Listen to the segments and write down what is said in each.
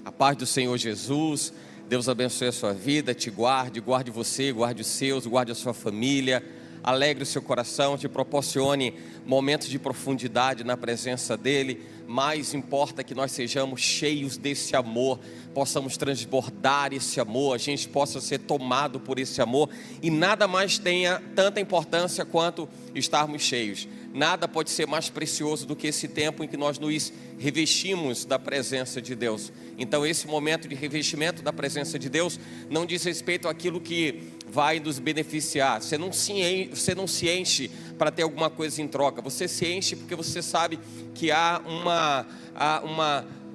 A paz do Senhor Jesus. Deus abençoe a sua vida, te guarde, guarde você, guarde os seus, guarde a sua família, alegre o seu coração, te proporcione momentos de profundidade na presença dEle. Mais importa que nós sejamos cheios desse amor, possamos transbordar esse amor, a gente possa ser tomado por esse amor, e nada mais tenha tanta importância quanto estarmos cheios. Nada pode ser mais precioso do que esse tempo em que nós nos revestimos da presença de Deus. Então esse momento de revestimento da presença de Deus não diz respeito àquilo que vai nos beneficiar. Você não se enche para ter alguma coisa em troca. Você se enche porque você sabe que há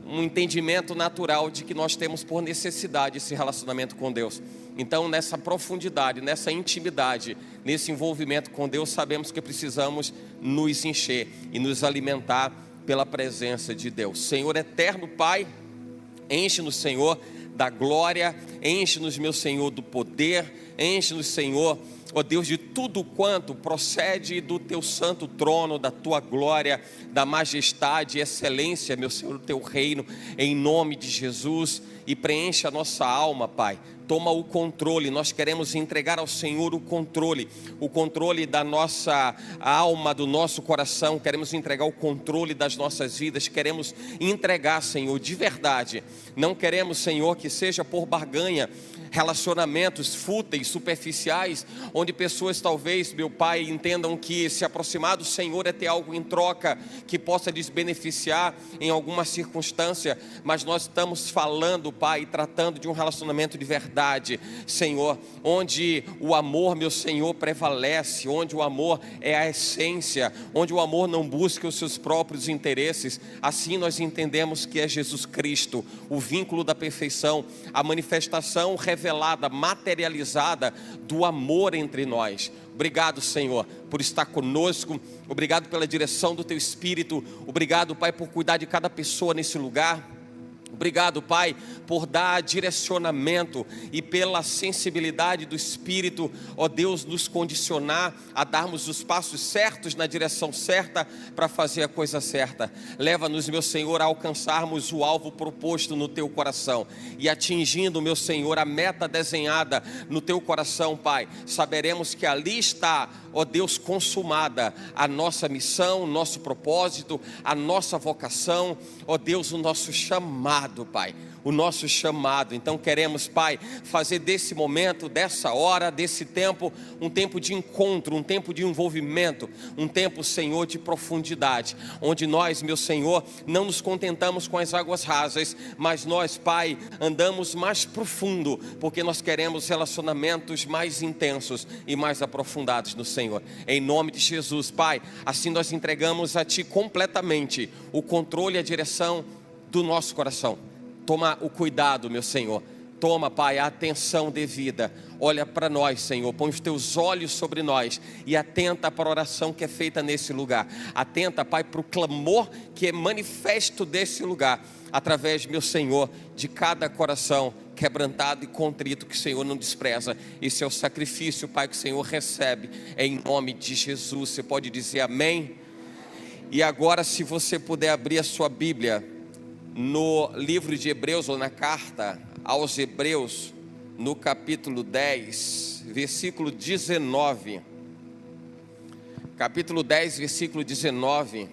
um entendimento natural de que nós temos por necessidade esse relacionamento com Deus. Então nessa profundidade, nessa intimidade, nesse envolvimento com Deus, sabemos que precisamos nos encher e nos alimentar pela presença de Deus. Senhor eterno Pai, enche-nos, Senhor, da glória, enche-nos, meu Senhor, do poder, enche-nos, Senhor, ó Deus, de tudo quanto procede do teu santo trono, da tua glória, da majestade e excelência, meu Senhor, do teu reino, em nome de Jesus, e preenche a nossa alma, Pai. Toma o controle, nós queremos entregar ao Senhor o controle da nossa alma, do nosso coração, queremos entregar o controle das nossas vidas, queremos entregar, Senhor, de verdade. Não queremos, Senhor, que seja por barganha, relacionamentos fúteis, superficiais, onde pessoas talvez, meu Pai, entendam que se aproximar do Senhor é ter algo em troca que possa lhes beneficiar em alguma circunstância, mas nós estamos falando, Pai, tratando de um relacionamento de verdade, Senhor, onde o amor, meu Senhor, prevalece, onde o amor é a essência, onde o amor não busca os seus próprios interesses. Assim nós entendemos que é Jesus Cristo, o vínculo da perfeição, a manifestação revelada, materializada do amor entre nós. Obrigado, Senhor, por estar conosco, obrigado pela direção do teu Espírito, obrigado, Pai, por cuidar de cada pessoa nesse lugar. Obrigado, Pai, por dar direcionamento e pela sensibilidade do Espírito, ó Deus, nos condicionar a darmos os passos certos na direção certa para fazer a coisa certa. Leva-nos, meu Senhor, a alcançarmos o alvo proposto no Teu coração e atingindo, meu Senhor, a meta desenhada no Teu coração, Pai. Saberemos que ali está, ó Deus, consumada a nossa missão, o nosso propósito, a nossa vocação, ó Deus, o nosso chamado, Pai, o nosso chamado. Então queremos, Pai, fazer desse momento, dessa hora, desse tempo, um tempo de encontro, um tempo de envolvimento, um tempo, Senhor, de profundidade, onde nós, meu Senhor, não nos contentamos com as águas rasas, mas nós, Pai, andamos mais profundo, porque nós queremos relacionamentos mais intensos e mais aprofundados no Senhor. Em nome de Jesus, Pai, assim nós entregamos a Ti completamente o controle e a direção do nosso coração. Toma o cuidado, meu Senhor. Toma, Pai, a atenção devida. Olha para nós, Senhor. Põe os teus olhos sobre nós e atenta para a oração que é feita nesse lugar. Atenta, Pai, para o clamor que é manifesto desse lugar, através, meu Senhor, de cada coração quebrantado e contrito que o Senhor não despreza. Esse é o sacrifício, Pai, que o Senhor recebe em nome de Jesus. Você pode dizer amém? E agora, se você puder abrir a sua Bíblia no livro de Hebreus, ou na carta aos Hebreus, no capítulo 10, versículo 19. Capítulo 10, versículo 19.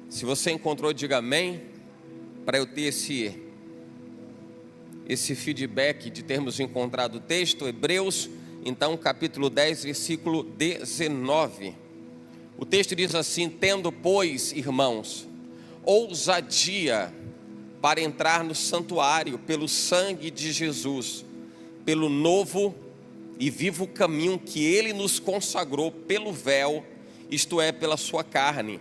Se você encontrou, diga amém, para eu ter esse feedback de termos encontrado o texto. Hebreus, então, capítulo 10, versículo 19. O texto diz assim: tendo, pois, irmãos, ousadia para entrar no santuário pelo sangue de Jesus, pelo novo e vivo caminho que Ele nos consagrou pelo véu, isto é, pela sua carne.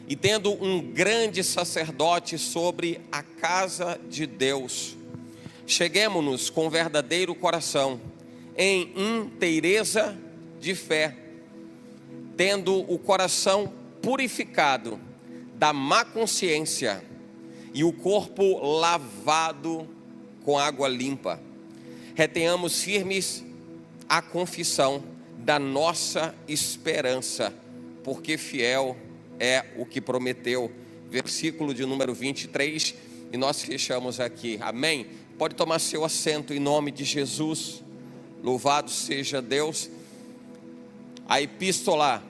E tendo um grande sacerdote sobre a casa de Deus, cheguemo-nos com verdadeiro coração, em inteireza de fé, tendo o coração purificado da má consciência e o corpo lavado com água limpa. Retenhamos firmes a confissão da nossa esperança porque fiel é o que prometeu. Versículo de número 23, e nós fechamos aqui, amém? Pode tomar seu assento em nome de Jesus, louvado seja Deus. A epístola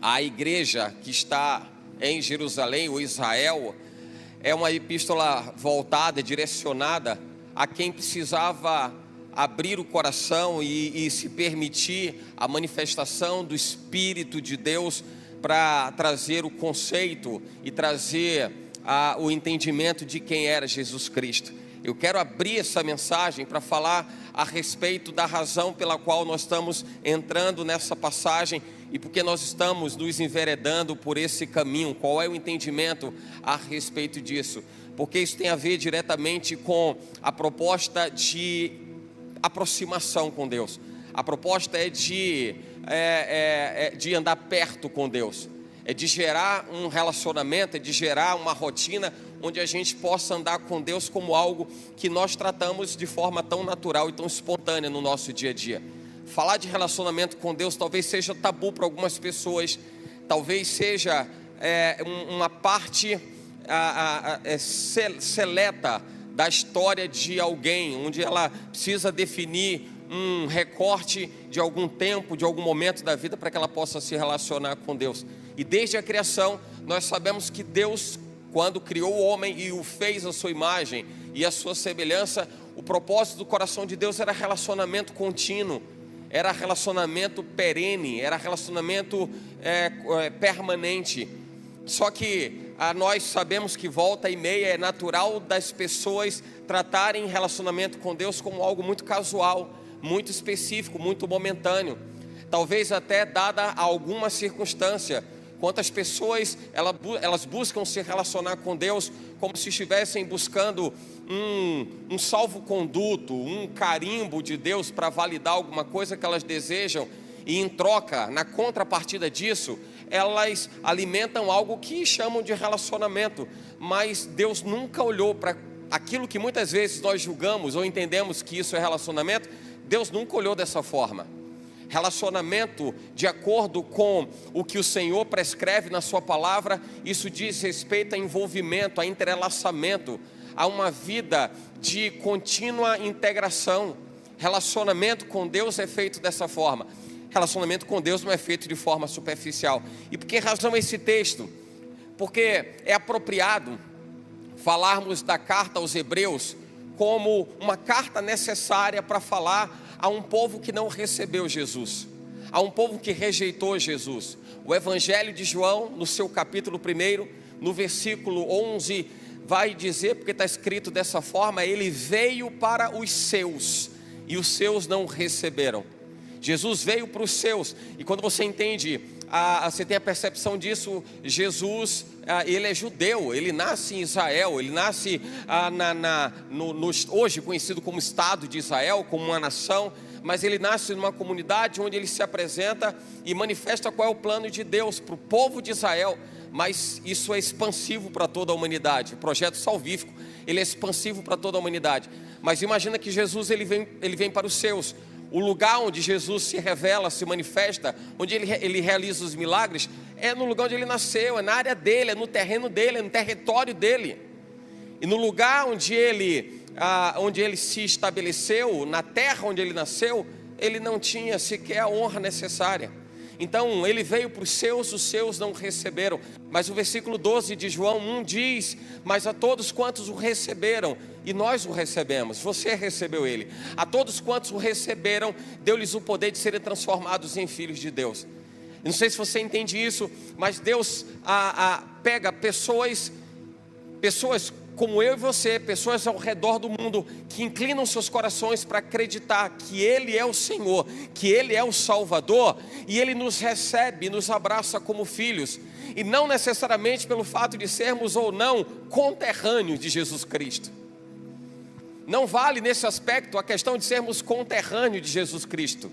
à igreja que está em Jerusalém, ou Israel, é uma epístola voltada, direcionada a quem precisava abrir o coração e se permitir a manifestação do Espírito de Deus para trazer o conceito e trazer o entendimento de quem era Jesus Cristo. Eu quero abrir essa mensagem para falar a respeito da razão pela qual nós estamos entrando nessa passagem e porque nós estamos nos enveredando por esse caminho. Qual é o entendimento a respeito disso? Porque isso tem a ver diretamente com a proposta de aproximação com Deus. A proposta é de andar perto com Deus. É de gerar um relacionamento, é de gerar uma rotina onde a gente possa andar com Deus como algo que nós tratamos de forma tão natural e tão espontânea no nosso dia a dia. Falar de relacionamento com Deus talvez seja tabu para algumas pessoas, talvez seja uma parte seleta da história de alguém, onde ela precisa definir um recorte de algum tempo, de algum momento da vida para que ela possa se relacionar com Deus. E desde a criação, nós sabemos que Deus, quando criou o homem e o fez à sua imagem e à sua semelhança, o propósito do coração de Deus era relacionamento contínuo, era relacionamento perene, era relacionamento permanente. Só que nós sabemos que volta e meia é natural das pessoas tratarem relacionamento com Deus como algo muito casual, muito específico, muito momentâneo. Talvez até dada alguma circunstância. Quantas pessoas elas buscam se relacionar com Deus como se estivessem buscando um salvo-conduto, um carimbo de Deus para validar alguma coisa que elas desejam, e em troca, na contrapartida disso, elas alimentam algo que chamam de relacionamento. Mas Deus nunca olhou para aquilo que muitas vezes nós julgamos ou entendemos que isso é relacionamento. Deus nunca olhou dessa forma. Relacionamento, de acordo com o que o Senhor prescreve na sua palavra, isso diz respeito a envolvimento, a entrelaçamento, a uma vida de contínua integração. Relacionamento com Deus é feito dessa forma. Relacionamento com Deus não é feito de forma superficial. E por que razão esse texto? Porque é apropriado falarmos da carta aos Hebreus como uma carta necessária para falar a um povo que não recebeu Jesus, a um povo que rejeitou Jesus. O Evangelho de João, no seu capítulo 1, no versículo 11, vai dizer, porque está escrito dessa forma: ele veio para os seus, e os seus não receberam. Jesus veio para os seus, e quando você entende, você tem a percepção disso, Jesus, ele é judeu, ele nasce em Israel, ele nasce hoje conhecido como Estado de Israel, como uma nação, mas ele nasce numa comunidade onde ele se apresenta e manifesta qual é o plano de Deus para o povo de Israel. Mas isso é expansivo para toda a humanidade. O projeto salvífico, ele é expansivo para toda a humanidade. Mas imagina que Jesus ele vem para os seus. O lugar onde Jesus se revela, se manifesta, onde ele realiza os milagres, é no lugar onde ele nasceu, é na área dele, é no terreno dele, é no território dele. E no lugar onde ele se estabeleceu, na terra onde ele nasceu, ele não tinha sequer a honra necessária. Então ele veio para os seus não receberam. Mas o versículo 12 de João 1 diz: mas a todos quantos o receberam, e nós o recebemos, você recebeu ele, a todos quantos o receberam, deu-lhes o poder de serem transformados em filhos de Deus. Não sei se você entende isso, mas Deus pega pessoas como eu e você, pessoas ao redor do mundo, que inclinam seus corações para acreditar que Ele é o Senhor, que Ele é o Salvador, e Ele nos recebe, nos abraça como filhos, e não necessariamente pelo fato de sermos ou não conterrâneos de Jesus Cristo. Não vale nesse aspecto a questão de sermos conterrâneos de Jesus Cristo.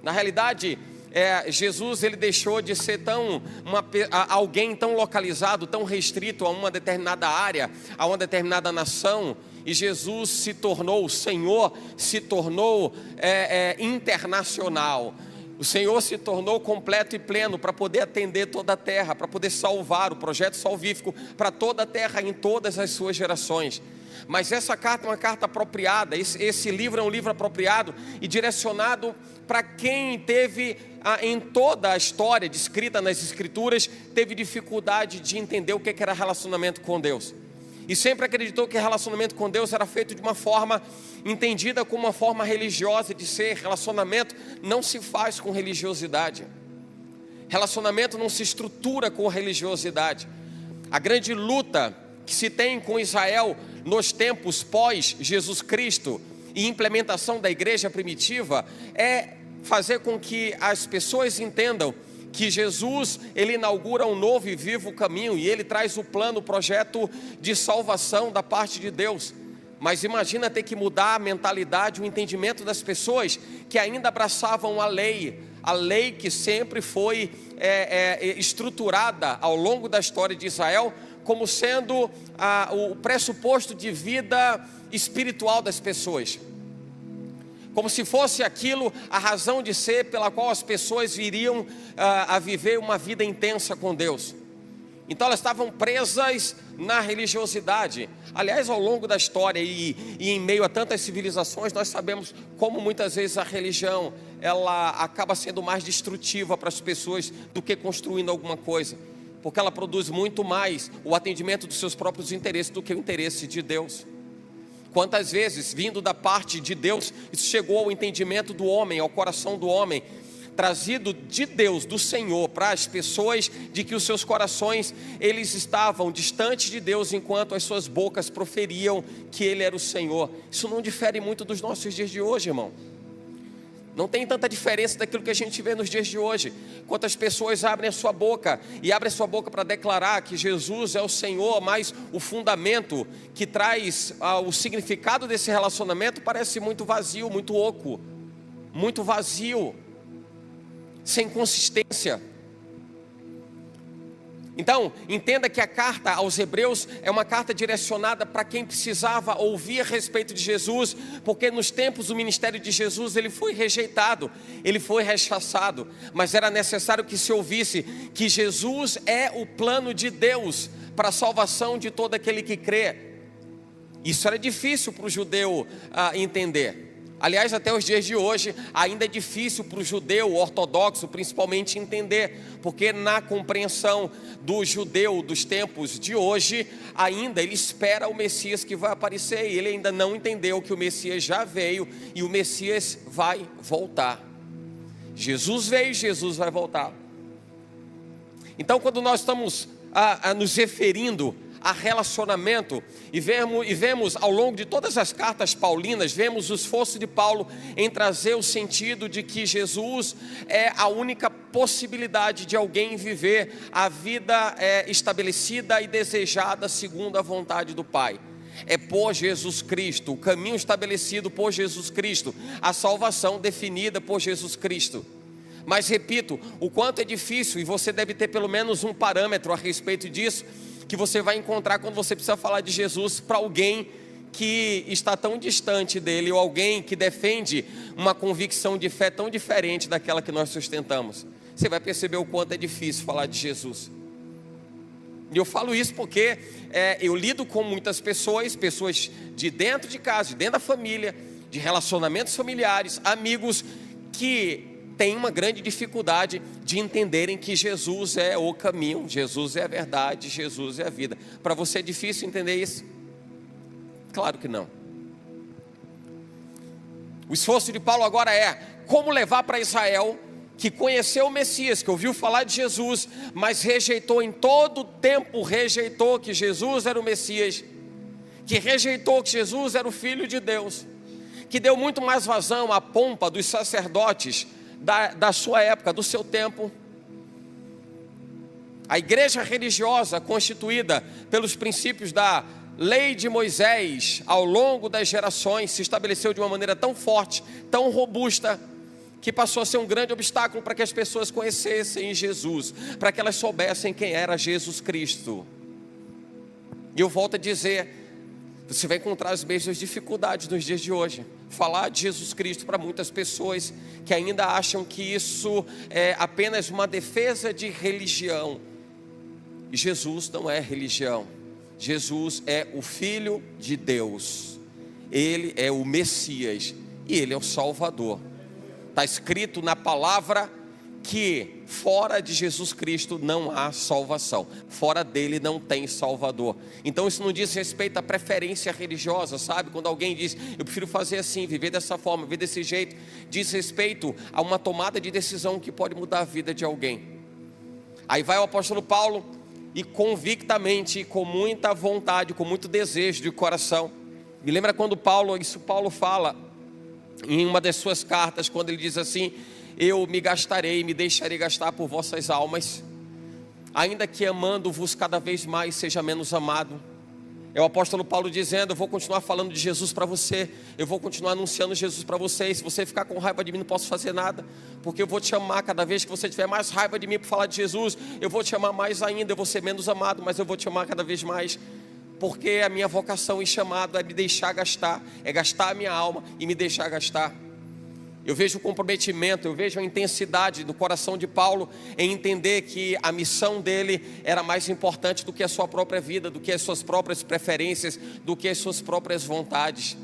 Na realidade, Jesus ele deixou de ser alguém tão localizado, tão restrito a uma determinada área, a uma determinada nação, e Jesus se tornou, o Senhor se tornou internacional. O Senhor se tornou completo e pleno para poder atender toda a terra, para poder salvar o projeto salvífico para toda a terra em todas as suas gerações. Mas essa carta é uma carta apropriada, esse livro é um livro apropriado e direcionado para quem teve, em toda a história descrita nas Escrituras, teve dificuldade de entender o que era relacionamento com Deus. E sempre acreditou que relacionamento com Deus era feito de uma forma entendida como uma forma religiosa de ser. Relacionamento não se faz com religiosidade. Relacionamento não se estrutura com religiosidade. A grande luta que se tem com Israel nos tempos pós Jesus Cristo e implementação da igreja primitiva é fazer com que as pessoas entendam que Jesus, ele inaugura um novo e vivo caminho, e ele traz o plano, o projeto de salvação da parte de Deus. Mas imagina ter que mudar a mentalidade, o entendimento das pessoas que ainda abraçavam a lei que sempre foi estruturada ao longo da história de Israel, como sendo o pressuposto de vida espiritual das pessoas. Como se fosse aquilo a razão de ser pela qual as pessoas viriam a viver uma vida intensa com Deus. Então elas estavam presas na religiosidade. Aliás, ao longo da história e em meio a tantas civilizações, nós sabemos como muitas vezes a religião ela acaba sendo mais destrutiva para as pessoas do que construindo alguma coisa, porque ela produz muito mais o atendimento dos seus próprios interesses do que o interesse de Deus. Quantas vezes, vindo da parte de Deus, isso chegou ao entendimento do homem, ao coração do homem, trazido de Deus, do Senhor, para as pessoas, de que os seus corações, eles estavam distantes de Deus, enquanto as suas bocas proferiam que Ele era o Senhor. Isso não difere muito dos nossos dias de hoje, irmão. Não tem tanta diferença daquilo que a gente vê nos dias de hoje. Quantas pessoas abrem a sua boca para declarar que Jesus é o Senhor, mas o fundamento que traz o significado desse relacionamento parece muito vazio, muito oco, muito vazio, sem consistência. Então, entenda que a carta aos Hebreus é uma carta direcionada para quem precisava ouvir a respeito de Jesus, porque nos tempos do ministério de Jesus ele foi rejeitado, ele foi rechaçado, mas era necessário que se ouvisse que Jesus é o plano de Deus para a salvação de todo aquele que crê. Isso era difícil para o judeu entender. Aliás, até os dias de hoje, ainda é difícil para o judeu ortodoxo, principalmente, entender, porque na compreensão do judeu dos tempos de hoje, ainda ele espera o Messias que vai aparecer, e ele ainda não entendeu que o Messias já veio, e o Messias vai voltar. Jesus veio, Jesus vai voltar. Então, quando nós estamos nos referindo a relacionamento, e vemos ao longo de todas as cartas paulinas, vemos o esforço de Paulo em trazer o sentido de que Jesus é a única possibilidade de alguém viver a vida estabelecida e desejada segundo a vontade do Pai. É por Jesus Cristo, o caminho estabelecido por Jesus Cristo, a salvação definida por Jesus Cristo. Mas repito, o quanto é difícil, e você deve ter pelo menos um parâmetro a respeito disso, que você vai encontrar quando você precisa falar de Jesus para alguém que está tão distante dele, ou alguém que defende uma convicção de fé tão diferente daquela que nós sustentamos. Você vai perceber o quanto é difícil falar de Jesus. E eu falo isso porque eu lido com muitas pessoas de dentro de casa, de dentro da família, de relacionamentos familiares, amigos, que tem uma grande dificuldade de entenderem que Jesus é o caminho, Jesus é a verdade, Jesus é a vida. Para você é difícil entender isso? Claro que não. O esforço de Paulo agora é como levar para Israel, que conheceu o Messias, que ouviu falar de Jesus, mas rejeitou em todo tempo, rejeitou que Jesus era o Messias, que rejeitou que Jesus era o Filho de Deus, que deu muito mais vazão à pompa dos sacerdotes da sua época, do seu tempo. A igreja religiosa constituída pelos princípios da lei de Moisés ao longo das gerações se estabeleceu de uma maneira tão forte, tão robusta, que passou a ser um grande obstáculo para que as pessoas conhecessem Jesus, para que elas soubessem quem era Jesus Cristo. E eu volto a dizer, Você vai encontrar as mesmas dificuldades nos dias de hoje. Falar de Jesus Cristo para muitas pessoas que ainda acham que isso é apenas uma defesa de religião. E Jesus não é religião. Jesus é o Filho de Deus. Ele é o Messias e Ele é o Salvador. Está escrito na palavra que fora de Jesus Cristo não há salvação, fora dele não tem Salvador. Então isso não diz respeito à preferência religiosa, sabe? Quando alguém diz, eu prefiro fazer assim, viver dessa forma, viver desse jeito, diz respeito a uma tomada de decisão que pode mudar a vida de alguém. Aí vai o apóstolo Paulo e convictamente, com muita vontade, com muito desejo de coração, me lembra quando Paulo fala em uma das suas cartas, quando ele diz assim: eu me gastarei, me deixarei gastar por vossas almas, ainda que amando-vos cada vez mais seja menos amado. É o apóstolo Paulo dizendo: eu vou continuar falando de Jesus para você, eu vou continuar anunciando Jesus para você, e se você ficar com raiva de mim não posso fazer nada, porque eu vou te amar. Cada vez que você tiver mais raiva de mim por falar de Jesus, eu vou te amar mais ainda. Eu vou ser menos amado, mas eu vou te amar cada vez mais, porque a minha vocação e chamado é me deixar gastar, é gastar a minha alma e me deixar gastar. Eu vejo o comprometimento, eu vejo a intensidade do coração de Paulo em entender que a missão dele era mais importante do que a sua própria vida, do que as suas próprias preferências, do que as suas próprias vontades.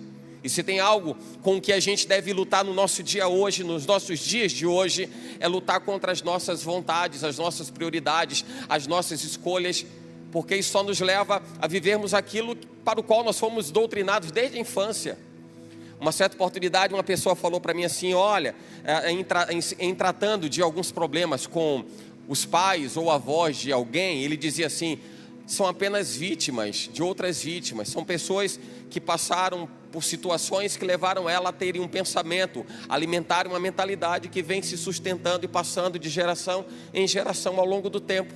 E se tem algo com que a gente deve lutar no nosso dia hoje, nos nossos dias de hoje, é lutar contra as nossas vontades, as nossas prioridades, as nossas escolhas, porque isso só nos leva a vivermos aquilo para o qual nós fomos doutrinados desde a infância. Uma certa oportunidade, uma pessoa falou para mim assim: olha, em tratando de alguns problemas com os pais ou avós de alguém, ele dizia assim: são apenas vítimas de outras vítimas, são pessoas que passaram por situações que levaram ela a terem um pensamento, alimentarem uma mentalidade que vem se sustentando e passando de geração em geração ao longo do tempo.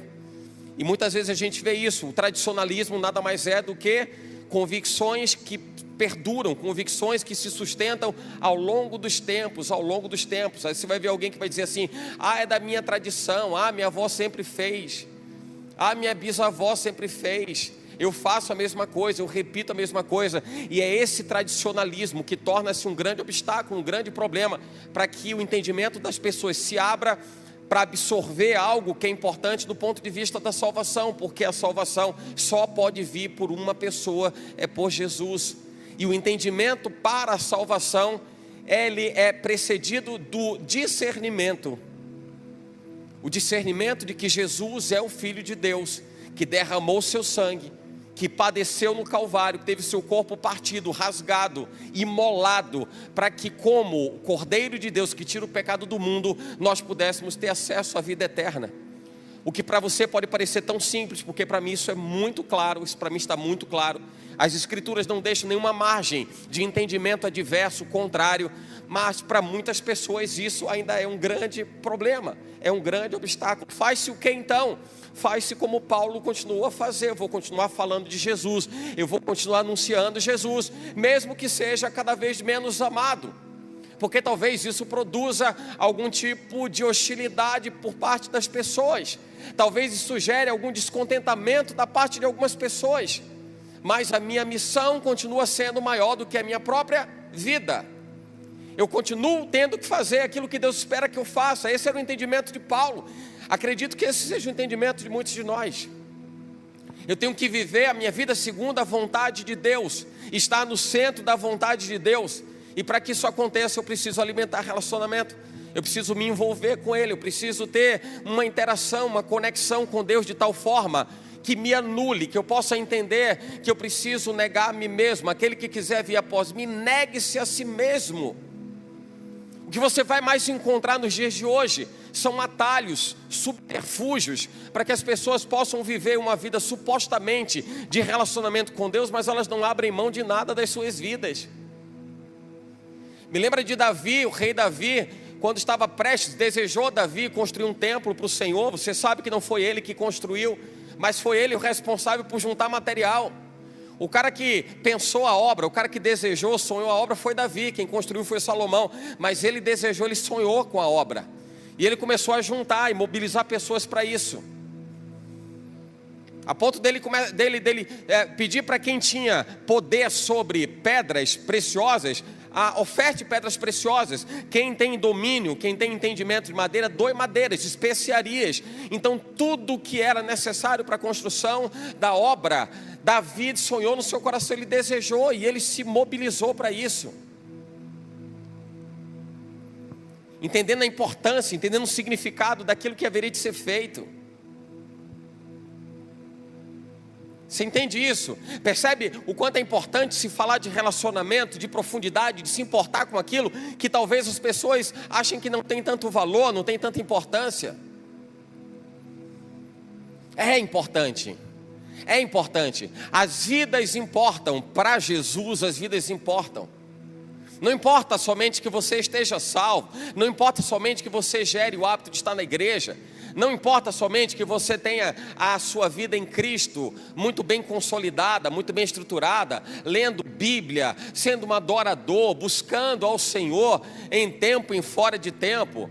E muitas vezes a gente vê isso. O tradicionalismo nada mais é do que convicções que perduram, convicções que se sustentam ao longo dos tempos, Aí você vai ver alguém que vai dizer assim: é da minha tradição, minha avó sempre fez, minha bisavó sempre fez, eu faço a mesma coisa, eu repito a mesma coisa. E é esse tradicionalismo que torna-se um grande obstáculo, um grande problema, para que o entendimento das pessoas se abra para absorver algo que é importante do ponto de vista da salvação, porque a salvação só pode vir por uma pessoa, é por Jesus. E o entendimento para a salvação, ele é precedido do discernimento. O discernimento de que Jesus é o Filho de Deus, que derramou seu sangue, que padeceu no Calvário, que teve seu corpo partido, rasgado, imolado, para que, como o Cordeiro de Deus que tira o pecado do mundo, nós pudéssemos ter acesso à vida eterna. O que para você pode parecer tão simples, porque para mim isso é muito claro, isso para mim está muito claro. As Escrituras não deixam nenhuma margem de entendimento adverso, contrário, mas para muitas pessoas isso ainda é um grande problema, é um grande obstáculo. Faz-se o que então? Faz-se como Paulo continua a fazer: eu vou continuar falando de Jesus, eu vou continuar anunciando Jesus, mesmo que seja cada vez menos amado, porque talvez isso produza algum tipo de hostilidade por parte das pessoas, talvez isso gere algum descontentamento da parte de algumas pessoas, mas a minha missão continua sendo maior do que a minha própria vida. Eu continuo tendo que fazer aquilo que Deus espera que eu faça. Esse era o entendimento de Paulo. Acredito que esse seja o entendimento de muitos de nós. Eu tenho que viver a minha vida segundo a vontade de Deus, estar no centro da vontade de Deus. E para que isso aconteça, eu preciso alimentar relacionamento, eu preciso me envolver com Ele, eu preciso ter uma interação, uma conexão com Deus de tal forma que me anule, que eu possa entender que eu preciso negar a mim mesmo. Aquele que quiser vir após mim, negue-se a si mesmo. O que você vai mais encontrar nos dias de hoje são atalhos, subterfúgios, para que as pessoas possam viver uma vida supostamente de relacionamento com Deus, mas elas não abrem mão de nada das suas vidas. Me lembra de Davi, o rei Davi, quando estava prestes, desejou Davi construir um templo para o Senhor. Você sabe que não foi ele que construiu, mas foi ele o responsável por juntar material. O cara que pensou a obra, o cara que desejou, sonhou a obra foi Davi. Quem construiu foi Salomão, mas ele desejou, ele sonhou com a obra. E ele começou a juntar e mobilizar pessoas para isso. A ponto dele pedir para quem tinha poder sobre pedras preciosas, oferte pedras preciosas. Quem tem domínio, quem tem entendimento de madeira, doe madeiras, especiarias. Então tudo que era necessário para a construção da obra, Davi sonhou no seu coração, ele desejou e ele se mobilizou para isso. Entendendo a importância, entendendo o significado daquilo que haveria de ser feito. Você entende isso? Percebe o quanto é importante se falar de relacionamento, de profundidade, de se importar com aquilo que talvez as pessoas achem que não tem tanto valor, não tem tanta importância? É importante. É importante. As vidas importam. Para Jesus, as vidas importam. Não importa somente que você esteja salvo. Não importa somente que você gere o hábito de estar na igreja. Não importa somente que você tenha a sua vida em Cristo muito bem consolidada, muito bem estruturada, lendo Bíblia, sendo um adorador, buscando ao Senhor em tempo e em fora de tempo,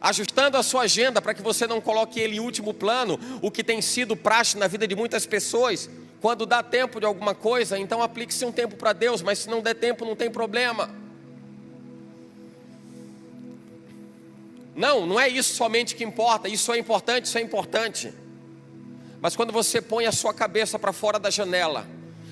ajustando a sua agenda para que você não coloque ele em último plano, o que tem sido praxe na vida de muitas pessoas. Quando dá tempo de alguma coisa, então aplique-se um tempo para Deus, mas se não der tempo, não tem problema. Não é isso somente que importa. Isso é importante. Mas quando você põe a sua cabeça para fora da janela,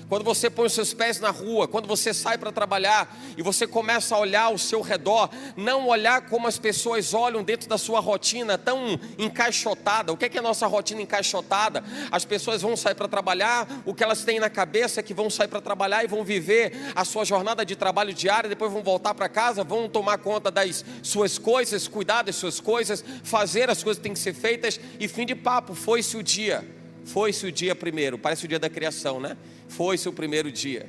quando você põe os seus pés na rua, quando você sai para trabalhar e você começa a olhar ao seu redor, não olhar como as pessoas olham dentro da sua rotina tão encaixotada. O que é a nossa rotina encaixotada? As pessoas vão sair para trabalhar, o que elas têm na cabeça é que vão sair para trabalhar e vão viver a sua jornada de trabalho diária, depois vão voltar para casa, vão tomar conta das suas coisas, cuidar das suas coisas, fazer as coisas que têm que ser feitas e fim de papo, foi-se o dia. Foi-se o dia primeiro, parece o dia da criação, né? Foi-se o primeiro dia.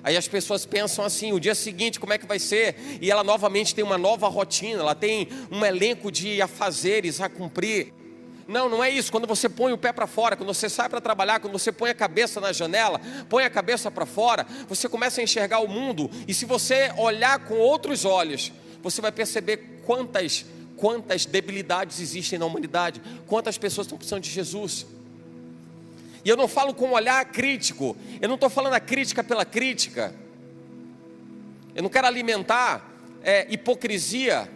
Aí as pessoas pensam assim, o dia seguinte como é que vai ser? E ela novamente tem uma nova rotina, ela tem um elenco de afazeres a cumprir. Não é isso. Quando você põe o pé para fora, quando você sai para trabalhar, quando você põe a cabeça na janela, põe a cabeça para fora, você começa a enxergar o mundo. E se você olhar com outros olhos, você vai perceber quantas debilidades existem na humanidade, quantas pessoas estão precisando de Jesus. E eu não falo com um olhar crítico, eu não estou falando a crítica pela crítica, eu não quero alimentar hipocrisia,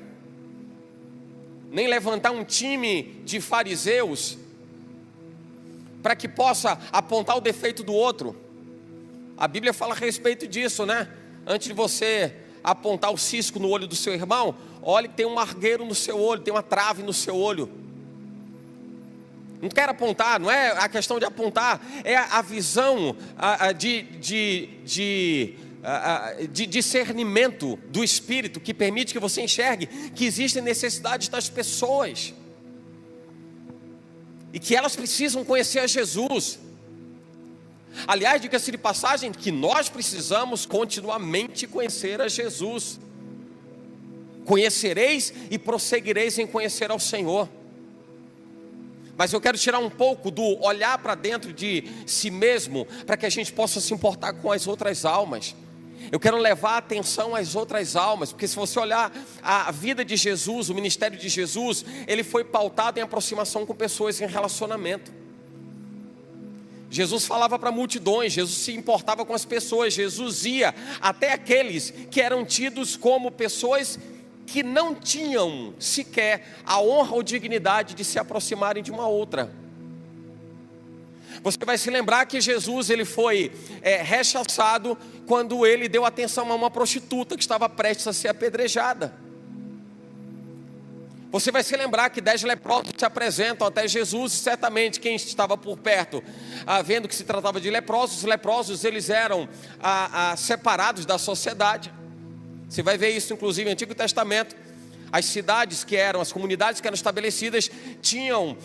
nem levantar um time de fariseus, para que possa apontar o defeito do outro. A Bíblia fala a respeito disso, né? Antes de você apontar o cisco no olho do seu irmão, olhe que tem um margueiro no seu olho, tem uma trave no seu olho. Não quero apontar, não é a questão de apontar, é a visão de discernimento do Espírito que permite que você enxergue que existem necessidades das pessoas e que elas precisam conhecer a Jesus. Aliás, diga-se de passagem que nós precisamos continuamente conhecer a Jesus. Conhecereis e prosseguireis em conhecer ao Senhor. Mas eu quero tirar um pouco do olhar para dentro de si mesmo, para que a gente possa se importar com as outras almas. Eu quero levar a atenção às outras almas, porque se você olhar a vida de Jesus, o ministério de Jesus, ele foi pautado em aproximação com pessoas, em relacionamento. Jesus falava para multidões, Jesus se importava com as pessoas, Jesus ia até aqueles que eram tidos como pessoas que não tinham sequer a honra ou dignidade de se aproximarem de uma outra. Você vai se lembrar que Jesus ele foi rechaçado quando ele deu atenção a uma prostituta que estava prestes a ser apedrejada. Você vai se lembrar que 10 leprosos se apresentam até Jesus, e certamente quem estava por perto, vendo que se tratava de leprosos, os leprosos eles eram separados da sociedade. Você vai ver isso inclusive no Antigo Testamento. As cidades que eram, as comunidades que eram estabelecidas, tinham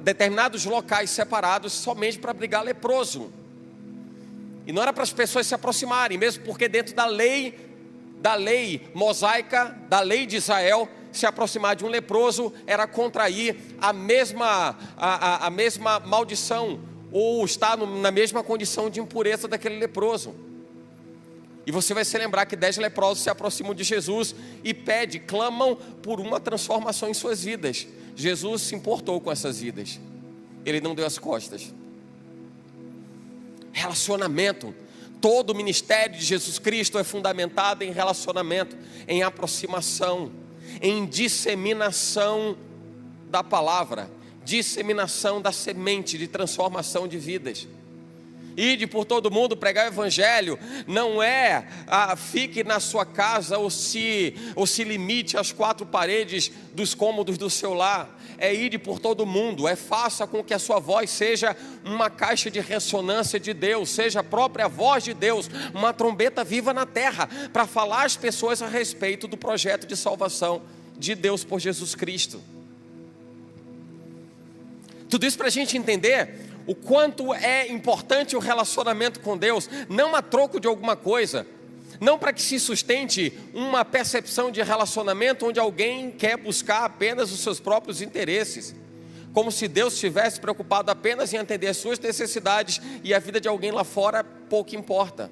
determinados locais separados somente para abrigar leproso. E não era para as pessoas se aproximarem, mesmo porque dentro da lei mosaica, da lei de Israel, se aproximar de um leproso era contrair a mesma maldição, ou estar na mesma condição de impureza daquele leproso. E você vai se lembrar que 10 leprosos se aproximam de Jesus e clamam por uma transformação em suas vidas. Jesus se importou com essas vidas. Ele não deu as costas. Relacionamento. Todo o ministério de Jesus Cristo é fundamentado em relacionamento, em aproximação, em disseminação da palavra, disseminação da semente de transformação de vidas. Ide por todo mundo pregar o evangelho. Não é fique na sua casa ou se limite às 4 paredes dos cômodos do seu lar. É ide por todo mundo, faça com que a sua voz seja uma caixa de ressonância de Deus, seja a própria voz de Deus, uma trombeta viva na terra, para falar às pessoas a respeito do projeto de salvação de Deus por Jesus Cristo. Tudo isso para a gente entender o quanto é importante o relacionamento com Deus, não a troco de alguma coisa, não para que se sustente uma percepção de relacionamento onde alguém quer buscar apenas os seus próprios interesses, como se Deus estivesse preocupado apenas em atender as suas necessidades e a vida de alguém lá fora pouco importa.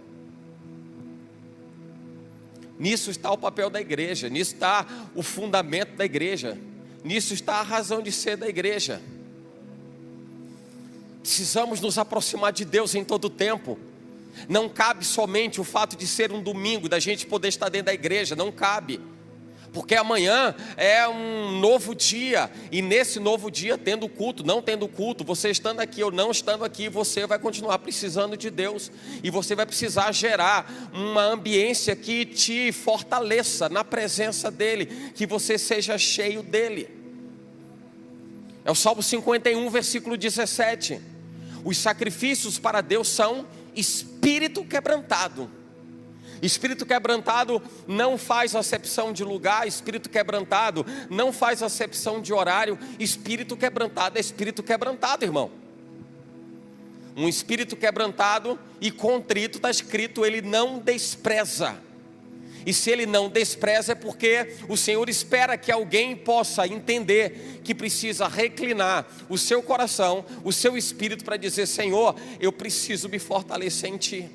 Nisso está o papel da igreja, nisso está o fundamento da igreja, nisso está a razão de ser da igreja. Precisamos nos aproximar de Deus em todo o tempo. Não cabe somente o fato de ser um domingo, da gente poder estar dentro da igreja, não cabe. Porque amanhã é um novo dia, e nesse novo dia, tendo culto, não tendo culto, você estando aqui ou não estando aqui, você vai continuar precisando de Deus. E você vai precisar gerar uma ambiência que te fortaleça na presença dEle, que você seja cheio dEle. É o Salmo 51, versículo 17. Os sacrifícios para Deus são espírito quebrantado. Espírito quebrantado não faz acepção de lugar, espírito quebrantado não faz acepção de horário. Espírito quebrantado é espírito quebrantado, irmão. Um espírito quebrantado e contrito, está escrito, ele não despreza. E se ele não despreza é porque o Senhor espera que alguém possa entender que precisa reclinar o seu coração, o seu espírito para dizer: Senhor, eu preciso me fortalecer em Ti.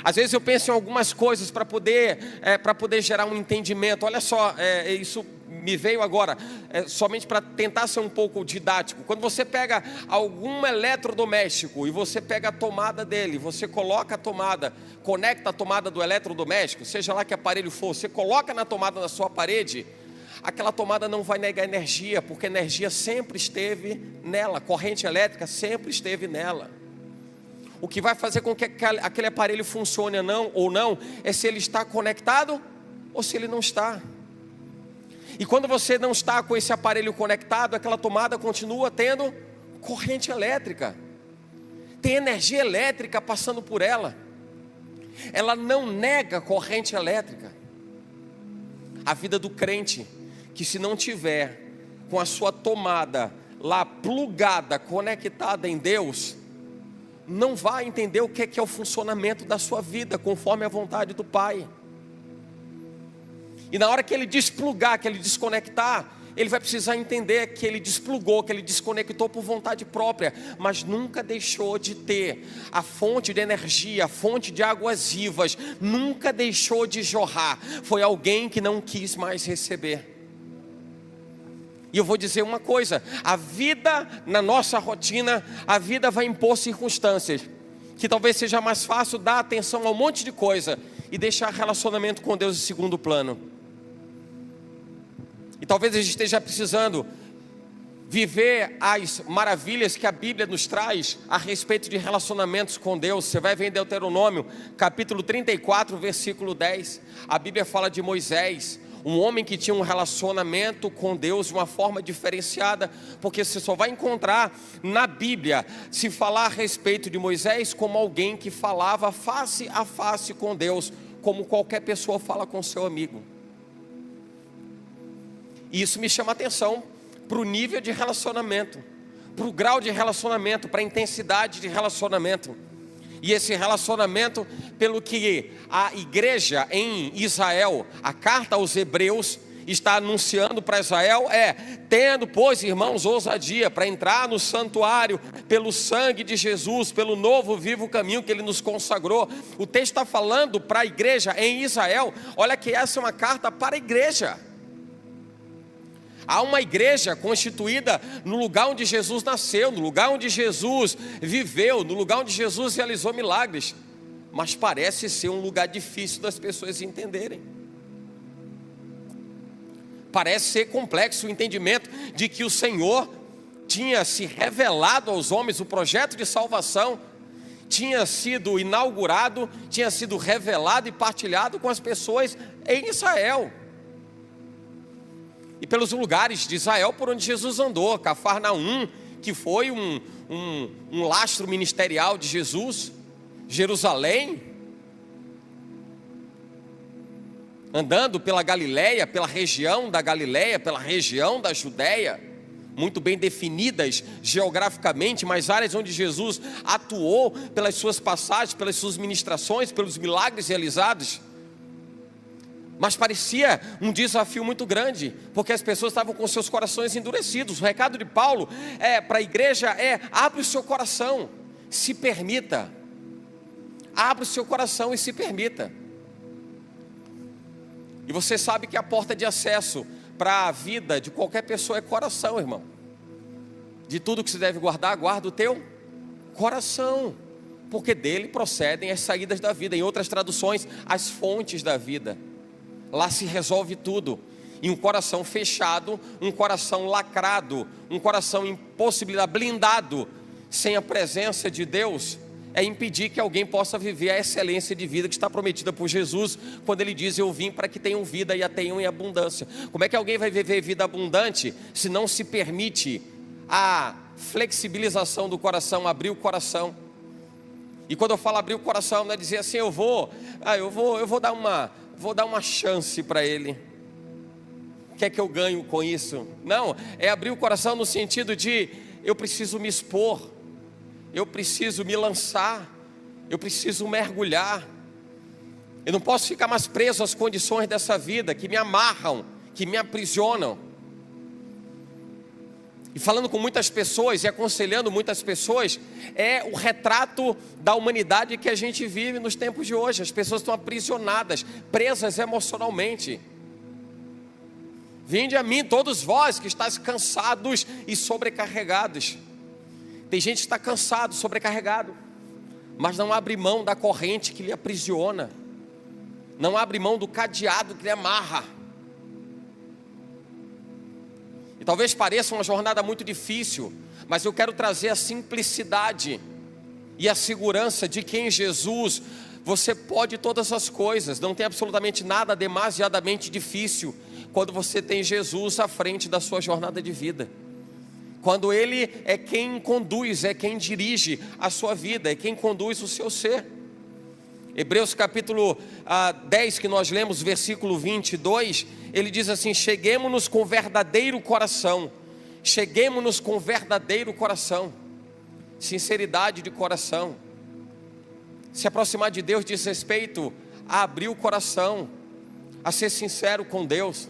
Às vezes eu penso em algumas coisas para poder gerar um entendimento. Olha só, isso me veio agora, somente para tentar ser um pouco didático. Quando você pega algum eletrodoméstico e você pega a tomada dele, você coloca a tomada, conecta a tomada do eletrodoméstico, seja lá que aparelho for, você coloca na tomada da sua parede, aquela tomada não vai negar energia, porque a energia sempre esteve nela, a corrente elétrica sempre esteve nela. O que vai fazer com que aquele aparelho funcione ou não é se ele está conectado ou se ele não está. E quando você não está com esse aparelho conectado, aquela tomada continua tendo corrente elétrica, tem energia elétrica passando por ela. Ela não nega corrente elétrica. A vida do crente, que se não tiver com a sua tomada lá plugada, conectada em Deus, não vai entender o que é o funcionamento da sua vida conforme a vontade do Pai. E na hora que ele desplugar, que ele desconectar, ele vai precisar entender que ele desplugou, que ele desconectou por vontade própria, mas nunca deixou de ter a fonte de energia, a fonte de águas vivas, nunca deixou de jorrar. Foi alguém que não quis mais receber. E eu vou dizer uma coisa: a vida, na nossa rotina, a vida vai impor circunstâncias que talvez seja mais fácil dar atenção a um monte de coisa e deixar relacionamento com Deus em segundo plano. E talvez a gente esteja precisando viver as maravilhas que a Bíblia nos traz a respeito de relacionamentos com Deus. Você vai ver em Deuteronômio, capítulo 34, versículo 10. A Bíblia fala de Moisés, um homem que tinha um relacionamento com Deus de uma forma diferenciada, porque você só vai encontrar na Bíblia se falar a respeito de Moisés como alguém que falava face a face com Deus, como qualquer pessoa fala com seu amigo. E isso me chama a atenção para o nível de relacionamento, para o grau de relacionamento, para a intensidade de relacionamento. E esse relacionamento, pelo que a igreja em Israel, a carta aos Hebreus, está anunciando para Israel tendo, pois, irmãos, ousadia para entrar no santuário pelo sangue de Jesus, pelo novo vivo caminho que Ele nos consagrou. O texto está falando para a igreja em Israel. Olha que essa é uma carta para a igreja. Há uma igreja constituída no lugar onde Jesus nasceu, no lugar onde Jesus viveu, no lugar onde Jesus realizou milagres. Mas parece ser um lugar difícil das pessoas entenderem. Parece ser complexo o entendimento de que o Senhor tinha se revelado aos homens, o projeto de salvação tinha sido inaugurado, tinha sido revelado e partilhado com as pessoas em Israel. E pelos lugares de Israel por onde Jesus andou, Cafarnaum, que foi um lastro ministerial de Jesus, Jerusalém, andando pela Galileia, pela região da Galileia, pela região da Judéia, muito bem definidas geograficamente, mas áreas onde Jesus atuou pelas suas passagens, pelas suas ministrações, pelos milagres realizados. Mas parecia um desafio muito grande, porque as pessoas estavam com seus corações endurecidos. O recado de Paulo para a igreja abre o seu coração, se permita. Abre o seu coração e se permita. E você sabe que a porta de acesso para a vida de qualquer pessoa é coração, irmão. De tudo que se deve guardar, guarda o teu coração, porque dele procedem as saídas da vida. Em outras traduções, as fontes da vida. Lá se resolve tudo. E um coração fechado, um coração lacrado, um coração impossibilitado, blindado, sem a presença de Deus, é impedir que alguém possa viver a excelência de vida que está prometida por Jesus, quando Ele diz: eu vim para que tenham vida e a tenham em abundância. Como é que alguém vai viver vida abundante se não se permite a flexibilização do coração, abrir o coração? E quando eu falo abrir o coração, não é dizer assim, eu vou dar uma chance para ele. O que é que eu ganho com isso? Não, é abrir o coração no sentido de eu preciso me expor, eu preciso me lançar, eu preciso mergulhar. Eu não posso ficar mais preso às condições dessa vida que me amarram, que me aprisionam. E falando com muitas pessoas e aconselhando muitas pessoas, é o retrato da humanidade que a gente vive nos tempos de hoje. As pessoas estão aprisionadas, presas emocionalmente. Vinde a mim todos vós que estáis cansados e sobrecarregados. Tem gente que está cansado, sobrecarregado, mas não abre mão da corrente que lhe aprisiona, não abre mão do cadeado que lhe amarra. E talvez pareça uma jornada muito difícil, mas eu quero trazer a simplicidade e a segurança de que em Jesus você pode todas as coisas. Não tem absolutamente nada demasiadamente difícil quando você tem Jesus à frente da sua jornada de vida. Quando Ele é quem conduz, é quem dirige a sua vida, é quem conduz o seu ser. Hebreus capítulo 10, que nós lemos, versículo 22, ele diz assim: cheguemo-nos com verdadeiro coração, cheguemo-nos com verdadeiro coração, sinceridade de coração. Se aproximar de Deus diz respeito a abrir o coração, a ser sincero com Deus.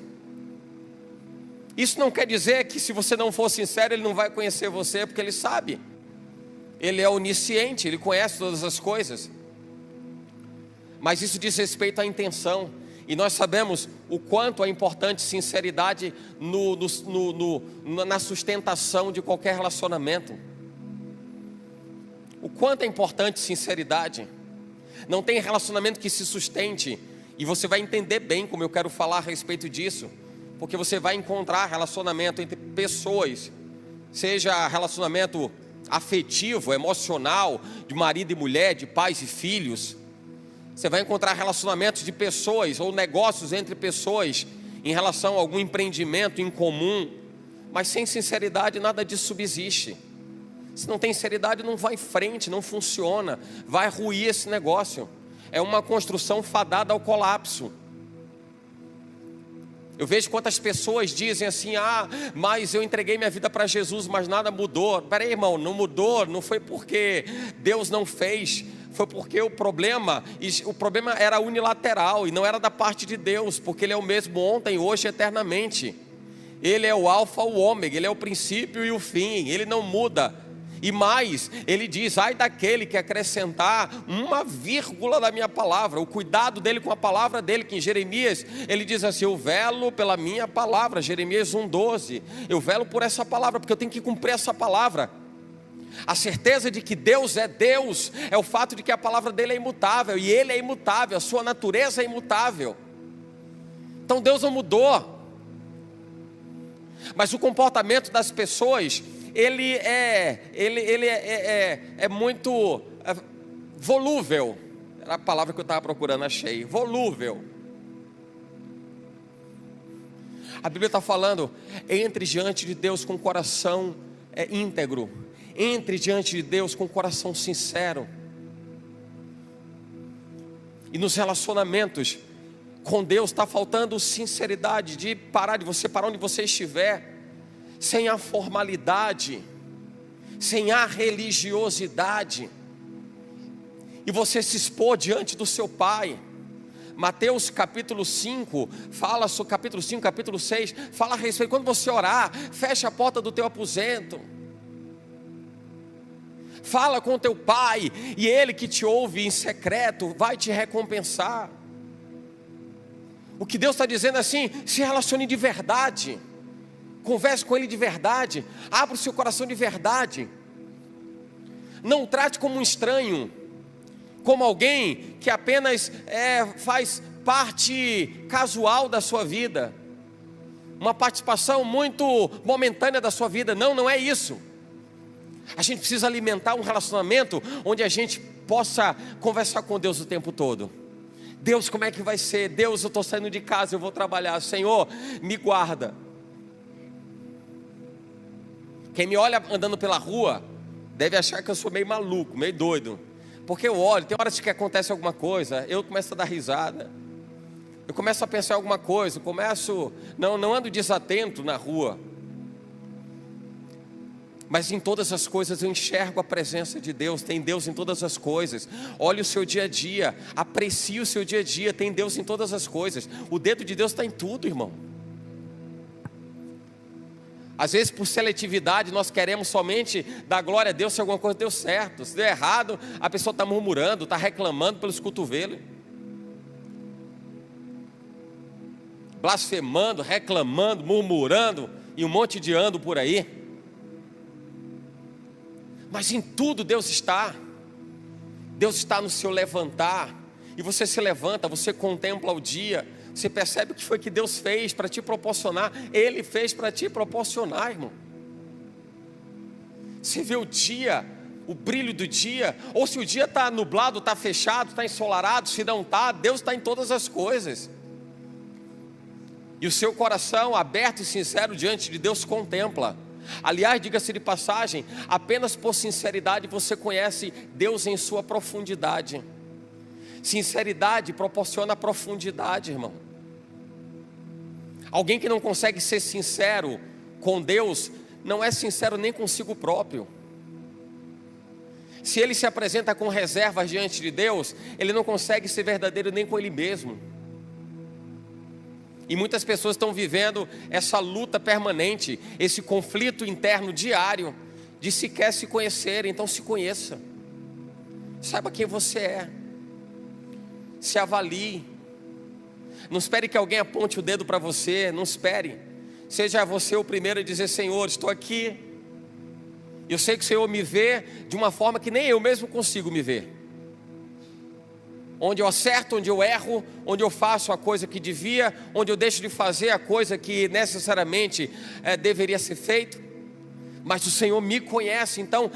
Isso não quer dizer que se você não for sincero, Ele não vai conhecer você, porque Ele sabe. Ele é onisciente, Ele conhece todas as coisas. Mas isso diz respeito à intenção. E nós sabemos o quanto é importante sinceridade na sustentação de qualquer relacionamento. O quanto é importante sinceridade. Não tem relacionamento que se sustente. E você vai entender bem como eu quero falar a respeito disso. Porque você vai encontrar relacionamento entre pessoas, seja relacionamento afetivo, emocional, de marido e mulher, de pais e filhos. Você vai encontrar relacionamentos de pessoas ou negócios entre pessoas em relação a algum empreendimento em comum. Mas sem sinceridade nada disso subsiste. Se não tem sinceridade não vai em frente, não funciona, vai ruir esse negócio. É uma construção fadada ao colapso. Eu vejo quantas pessoas dizem assim: mas eu entreguei minha vida para Jesus, mas nada mudou. Peraí, irmão, não mudou, não foi porque Deus não fez, foi porque o problema era unilateral e não era da parte de Deus, porque Ele é o mesmo ontem, hoje e eternamente. Ele é o alfa, o ômega, Ele é o princípio e o fim, Ele não muda. E mais, ele diz: ai daquele que acrescentar uma vírgula da minha palavra. O cuidado dele com a palavra dele, que em Jeremias, ele diz assim: eu velo pela minha palavra. Jeremias 1,12. Eu velo por essa palavra, porque eu tenho que cumprir essa palavra. A certeza de que Deus, é o fato de que a palavra dele é imutável, e ele é imutável, a sua natureza é imutável. Então Deus não mudou. Mas o comportamento das pessoas, ele é muito volúvel. Era a palavra que eu estava procurando, achei. Volúvel. A Bíblia está falando: entre diante de Deus com o coração íntegro. Entre diante de Deus com o coração sincero. E nos relacionamentos com Deus está faltando sinceridade, de você parar onde você estiver, sem a formalidade, sem a religiosidade, e você se expor diante do seu Pai. Mateus capítulo 5, fala sobre capítulo 5, capítulo 6, fala a respeito, quando você orar, fecha a porta do teu aposento, fala com o teu Pai, e Ele que te ouve em secreto, vai te recompensar. O que Deus está dizendo assim: se relacione de verdade, converse com Ele de verdade, abra o seu coração de verdade, não trate como um estranho, como alguém que apenas faz parte casual da sua vida, uma participação muito momentânea da sua vida. Não é isso. A gente precisa alimentar um relacionamento onde a gente possa conversar com Deus o tempo todo. Deus, como é que vai ser? Deus, eu estou saindo de casa, eu vou trabalhar. Senhor, me guarda. Quem me olha andando pela rua deve achar que eu sou meio maluco, meio doido, porque eu olho, tem horas que acontece alguma coisa, eu começo a dar risada, eu começo a pensar em alguma coisa, não ando desatento na rua, mas em todas as coisas eu enxergo a presença de Deus. Tem Deus em todas as coisas. Olhe o seu dia a dia, aprecie o seu dia a dia, tem Deus em todas as coisas. O dedo de Deus está em tudo, irmão. Às vezes, por seletividade, nós queremos somente dar glória a Deus se alguma coisa deu certo. Se deu errado, a pessoa está murmurando, está reclamando pelos cotovelos, blasfemando, reclamando, murmurando, e um monte de ando por aí. Mas em tudo Deus está. Deus está no seu levantar. E você se levanta, você contempla o dia, você percebe o que foi que Deus fez para te proporcionar. Ele fez para te proporcionar, irmão. Você vê o dia, o brilho do dia, ou se o dia está nublado, está fechado, está ensolarado, se não está, Deus está em todas as coisas. E o seu coração aberto e sincero diante de Deus contempla. Aliás, diga-se de passagem, apenas por sinceridade você conhece Deus em sua profundidade. Sinceridade proporciona profundidade, irmão. Alguém que não consegue ser sincero com Deus, não é sincero nem consigo próprio. Se ele se apresenta com reservas diante de Deus, ele não consegue ser verdadeiro nem com ele mesmo. E muitas pessoas estão vivendo essa luta permanente, esse conflito interno diário, de sequer se conhecer. Então se conheça, saiba quem você é, se avalie. Não espere que alguém aponte o dedo para você, não espere. Seja você o primeiro a dizer: Senhor, estou aqui, eu sei que o Senhor me vê de uma forma que nem eu mesmo consigo me ver. Onde eu acerto, onde eu erro, onde eu faço a coisa que devia, onde eu deixo de fazer a coisa que necessariamente deveria ser feito. Mas o Senhor me conhece, então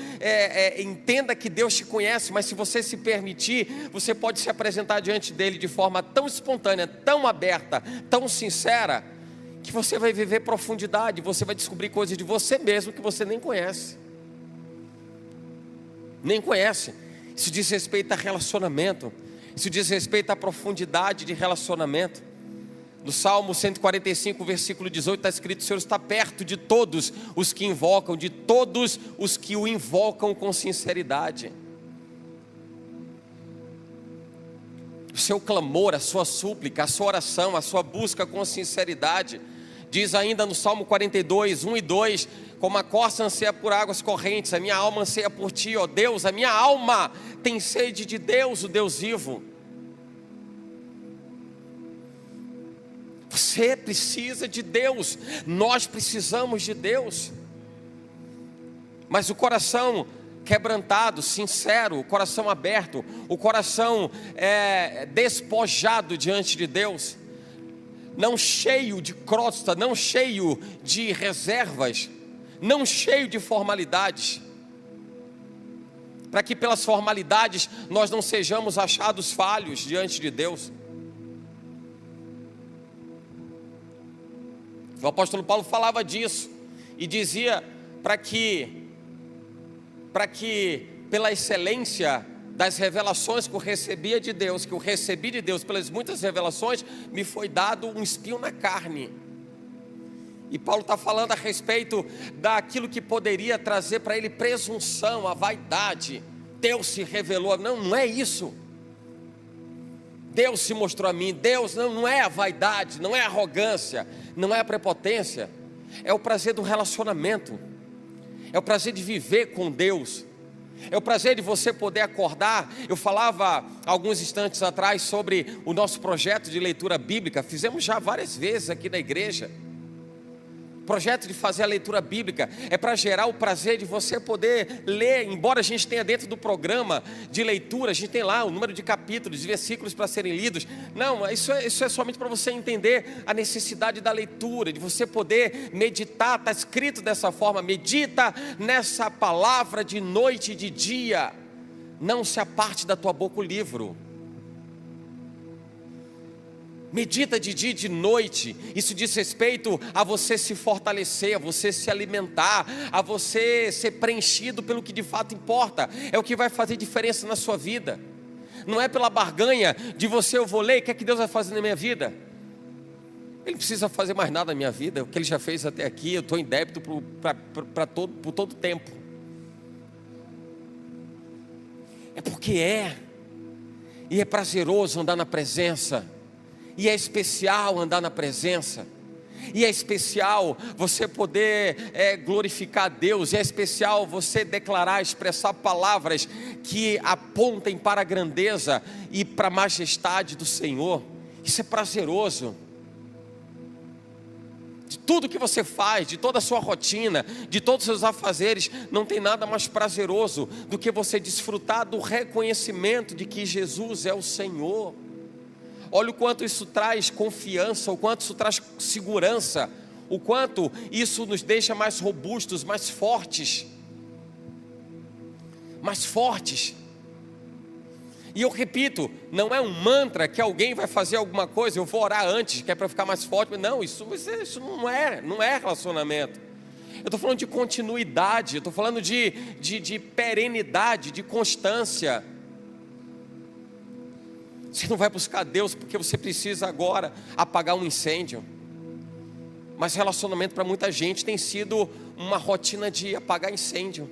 entenda que Deus te conhece. Mas se você se permitir, você pode se apresentar diante dele de forma tão espontânea, tão aberta, tão sincera, que você vai viver profundidade, você vai descobrir coisas de você mesmo que você nem conhece. Nem conhece. Isso diz respeito a relacionamento. Isso diz respeito à profundidade de relacionamento. No Salmo 145, versículo 18, está escrito: o Senhor está perto de todos os que invocam, de todos os que o invocam com sinceridade. O seu clamor, a sua súplica, a sua oração, a sua busca com sinceridade, Diz ainda no Salmo 42, 1 e 2: como a corça anseia por águas correntes, a minha alma anseia por ti, ó Deus. A minha alma tem sede de Deus, o Deus vivo. Você precisa de Deus, nós precisamos de Deus. Mas o coração quebrantado, sincero, o coração aberto, o coração despojado diante de Deus, não cheio de crosta, não cheio de reservas, não cheio de formalidades, para que pelas formalidades nós não sejamos achados falhos diante de Deus. O apóstolo Paulo falava disso e dizia para que pela excelência das revelações que eu recebia de Deus, que eu recebi de Deus, pelas muitas revelações, me foi dado um espinho na carne. E Paulo está falando a respeito daquilo que poderia trazer para ele presunção, a vaidade. Deus se revelou, não é isso. Deus se mostrou a mim. Deus não é a vaidade, não é a arrogância, não é a prepotência. É o prazer do relacionamento, é o prazer de viver com Deus, é o prazer de você poder acordar. Eu falava alguns instantes atrás sobre o nosso projeto de leitura bíblica. Fizemos já várias vezes aqui na igreja. Projeto de fazer a leitura bíblica é para gerar o prazer de você poder ler. Embora a gente tenha dentro do programa de leitura, a gente tem lá o número de capítulos, de versículos para serem lidos. Não, isso é somente para você entender a necessidade da leitura, de você poder meditar. Está escrito dessa forma: medita nessa palavra de noite e de dia, não se aparte da tua boca o livro. Medita de dia e de noite. Isso diz respeito a você se fortalecer, a você se alimentar, a você ser preenchido pelo que de fato importa. É o que vai fazer diferença na sua vida. Não é pela barganha de você, eu vou ler, o que é que Deus vai fazer na minha vida? Ele não precisa fazer mais nada na minha vida. O que Ele já fez até aqui, eu estou em débito por todo o tempo. É porque e é prazeroso andar na presença. E é especial andar na presença, e é especial você poder glorificar a Deus, e é especial você declarar, expressar palavras que apontem para a grandeza e para a majestade do Senhor. Isso é prazeroso. De tudo que você faz, de toda a sua rotina, de todos os seus afazeres, não tem nada mais prazeroso do que você desfrutar do reconhecimento de que Jesus é o Senhor. Olha o quanto isso traz confiança, o quanto isso traz segurança, o quanto isso nos deixa mais robustos, mais fortes. Mais fortes. E eu repito, não é um mantra que alguém vai fazer alguma coisa, eu vou orar antes, que é para ficar mais forte. Não, isso não é relacionamento. Eu estou falando de continuidade, eu estou falando de perenidade, de constância. Você não vai buscar Deus porque você precisa agora apagar um incêndio. Mas relacionamento para muita gente tem sido uma rotina de apagar incêndio.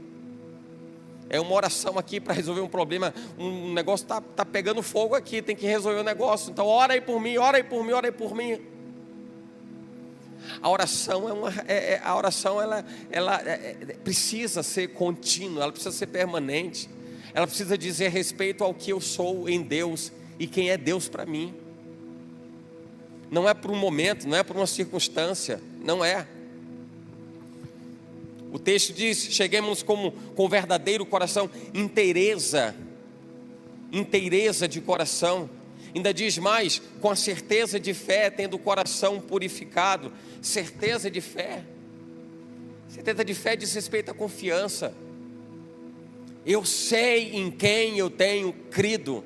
É uma oração aqui para resolver um problema. Um negócio está pegando fogo aqui, tem que resolver o negócio. Então ora aí por mim, ora aí por mim, ora aí por mim. A oração ela precisa ser contínua, ela precisa ser permanente. Ela precisa dizer respeito ao que eu sou em Deus e quem é Deus para mim. Não é por um momento, não é por uma circunstância, não é. O texto diz: cheguemos com verdadeiro coração, inteireza de coração. Ainda diz mais, com a certeza de fé, tendo o coração purificado. Certeza de fé diz respeito à confiança. Eu sei em quem eu tenho crido.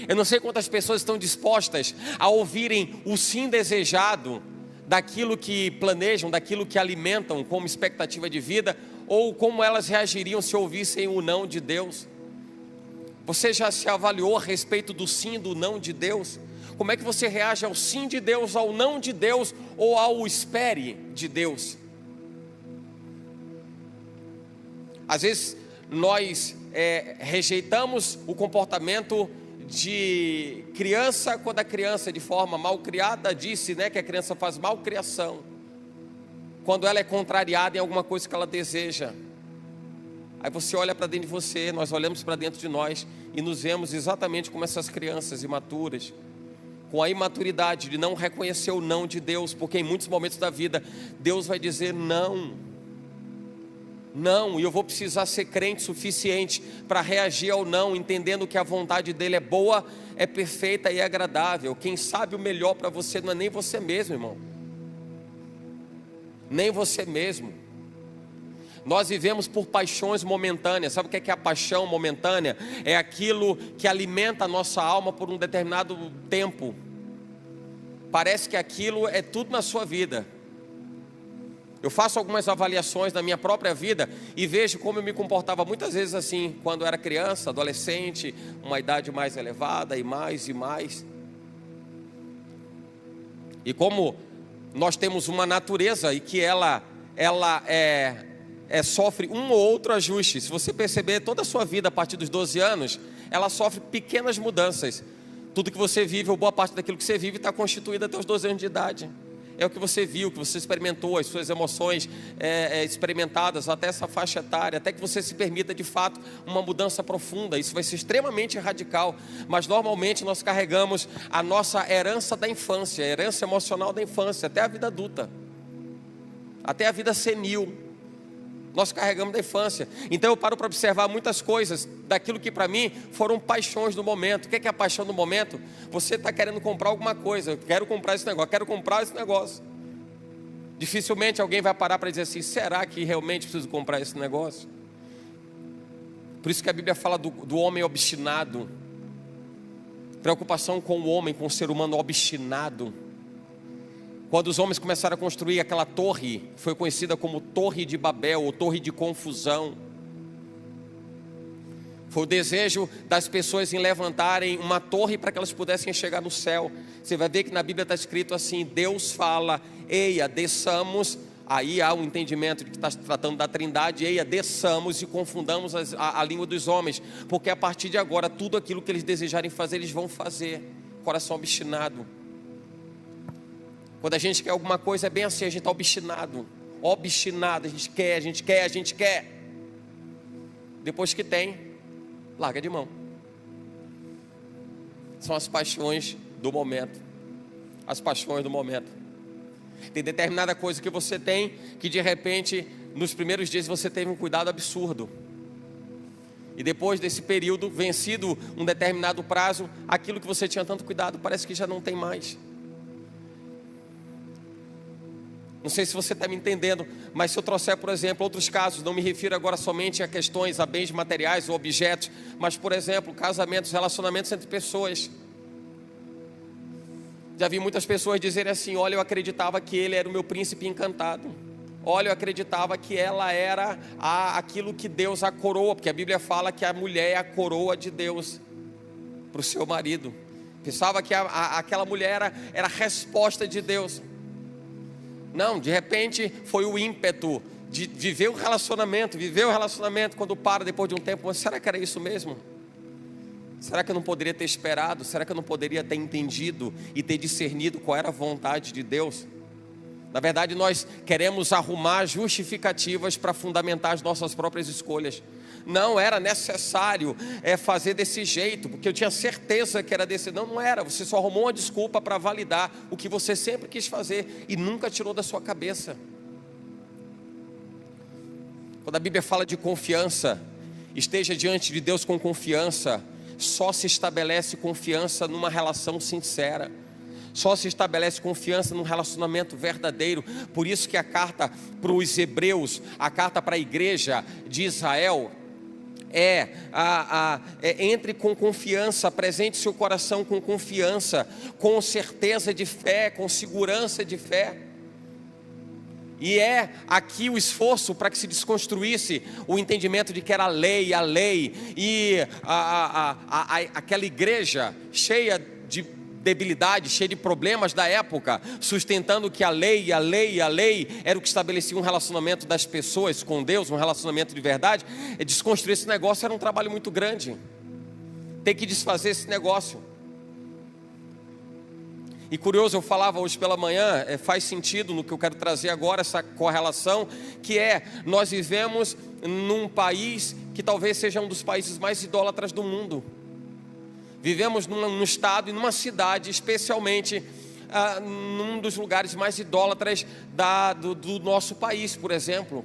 Eu não sei quantas pessoas estão dispostas a ouvirem o sim desejado daquilo que planejam, daquilo que alimentam como expectativa de vida, ou como elas reagiriam se ouvissem o não de Deus. Você já se avaliou a respeito do sim e do não de Deus? Como é que você reage ao sim de Deus, ao não de Deus, ou ao espere de Deus? Às vezes nós rejeitamos o comportamento de criança, quando a criança de forma mal criada disse, né, que a criança faz malcriação, quando ela é contrariada em alguma coisa que ela deseja. Aí você olha para dentro de você, nós olhamos para dentro de nós e nos vemos exatamente como essas crianças imaturas, com a imaturidade de não reconhecer o não de Deus, porque em muitos momentos da vida Deus vai dizer não, e eu vou precisar ser crente suficiente para reagir ao não, entendendo que a vontade dele é boa, é perfeita e é agradável. Quem sabe o melhor para você não é nem você mesmo, irmão, nem você mesmo. Nós vivemos por paixões momentâneas. Sabe o que é a paixão momentânea? É aquilo que alimenta a nossa alma por um determinado tempo. Parece que aquilo é tudo na sua vida. Eu faço algumas avaliações da minha própria vida e vejo como eu me comportava muitas vezes assim, quando eu era criança, adolescente, uma idade mais elevada e mais. E como nós temos uma natureza e que ela sofre um ou outro ajuste. Se você perceber, toda a sua vida a partir dos 12 anos, ela sofre pequenas mudanças. Tudo que você vive, ou boa parte daquilo que você vive, está constituído até os 12 anos de idade. É o que você viu, o que você experimentou, as suas emoções experimentadas até essa faixa etária, até que você se permita de fato uma mudança profunda. Isso vai ser extremamente radical, mas normalmente nós carregamos a nossa herança da infância, a herança emocional da infância, até a vida adulta, até a vida senil. Nós carregamos da infância. Então eu paro para observar muitas coisas daquilo que para mim foram paixões do momento. O que é a paixão do momento? Você está querendo comprar alguma coisa. Eu quero comprar esse negócio, Dificilmente alguém vai parar para dizer assim: será que realmente preciso comprar esse negócio? Por isso que a Bíblia fala do homem obstinado. Preocupação com o homem, com o ser humano obstinado. Quando os homens começaram a construir aquela torre, foi conhecida como Torre de Babel, ou Torre de Confusão. Foi o desejo das pessoas em levantarem uma torre para que elas pudessem chegar no céu. Você vai ver que na Bíblia está escrito assim: Deus fala, eia, desçamos. Aí há um entendimento de que está tratando da trindade. Eia, desçamos e confundamos a língua dos homens, porque a partir de agora, tudo aquilo que eles desejarem fazer, eles vão fazer. Coração obstinado. Quando a gente quer alguma coisa, é bem assim, a gente está obstinado, a gente quer. Depois que tem, larga de mão. São as paixões do momento. Tem determinada coisa que você tem, que de repente, nos primeiros dias você teve um cuidado absurdo. E depois desse período, vencido um determinado prazo, aquilo que você tinha tanto cuidado, parece que já não tem mais. Não sei se você está me entendendo, mas se eu trouxer, por exemplo, outros casos, não me refiro agora somente a questões, a bens materiais ou objetos, mas, por exemplo, casamentos, relacionamentos entre pessoas. Já vi muitas pessoas dizerem assim: olha, eu acreditava que ele era o meu príncipe encantado. Olha, eu acreditava que ela era aquilo que Deus a coroa, porque a Bíblia fala que a mulher é a coroa de Deus para o seu marido. Pensava que aquela mulher era a resposta de Deus. Não, de repente foi o ímpeto de viver o relacionamento, quando para depois de um tempo, mas será que era isso mesmo? Será que eu não poderia ter esperado? Será que eu não poderia ter entendido e ter discernido qual era a vontade de Deus? Na verdade, nós queremos arrumar justificativas para fundamentar as nossas próprias escolhas. Não era necessário fazer desse jeito, porque eu tinha certeza que era desse. Não era. Você só arrumou uma desculpa para validar o que você sempre quis fazer e nunca tirou da sua cabeça. Quando a Bíblia fala de confiança, esteja diante de Deus com confiança. Só se estabelece confiança numa relação sincera. Só se estabelece confiança num relacionamento verdadeiro. Por isso que a carta para os hebreus, a carta para a igreja de Israel, entre com confiança, apresente seu coração com confiança, com certeza de fé, com segurança de fé. E aqui o esforço para que se desconstruísse o entendimento de que era a lei, e aquela igreja cheia de debilidade, cheia de problemas da época, sustentando que a lei era o que estabelecia um relacionamento das pessoas com Deus, um relacionamento de verdade. Desconstruir esse negócio era um trabalho muito grande. Tem que desfazer esse negócio. E curioso, eu falava hoje pela manhã, faz sentido no que eu quero trazer agora, essa correlação, que nós vivemos num país que talvez seja um dos países mais idólatras do mundo. Vivemos num estado e numa cidade, especialmente num dos lugares mais idólatras do nosso país, por exemplo.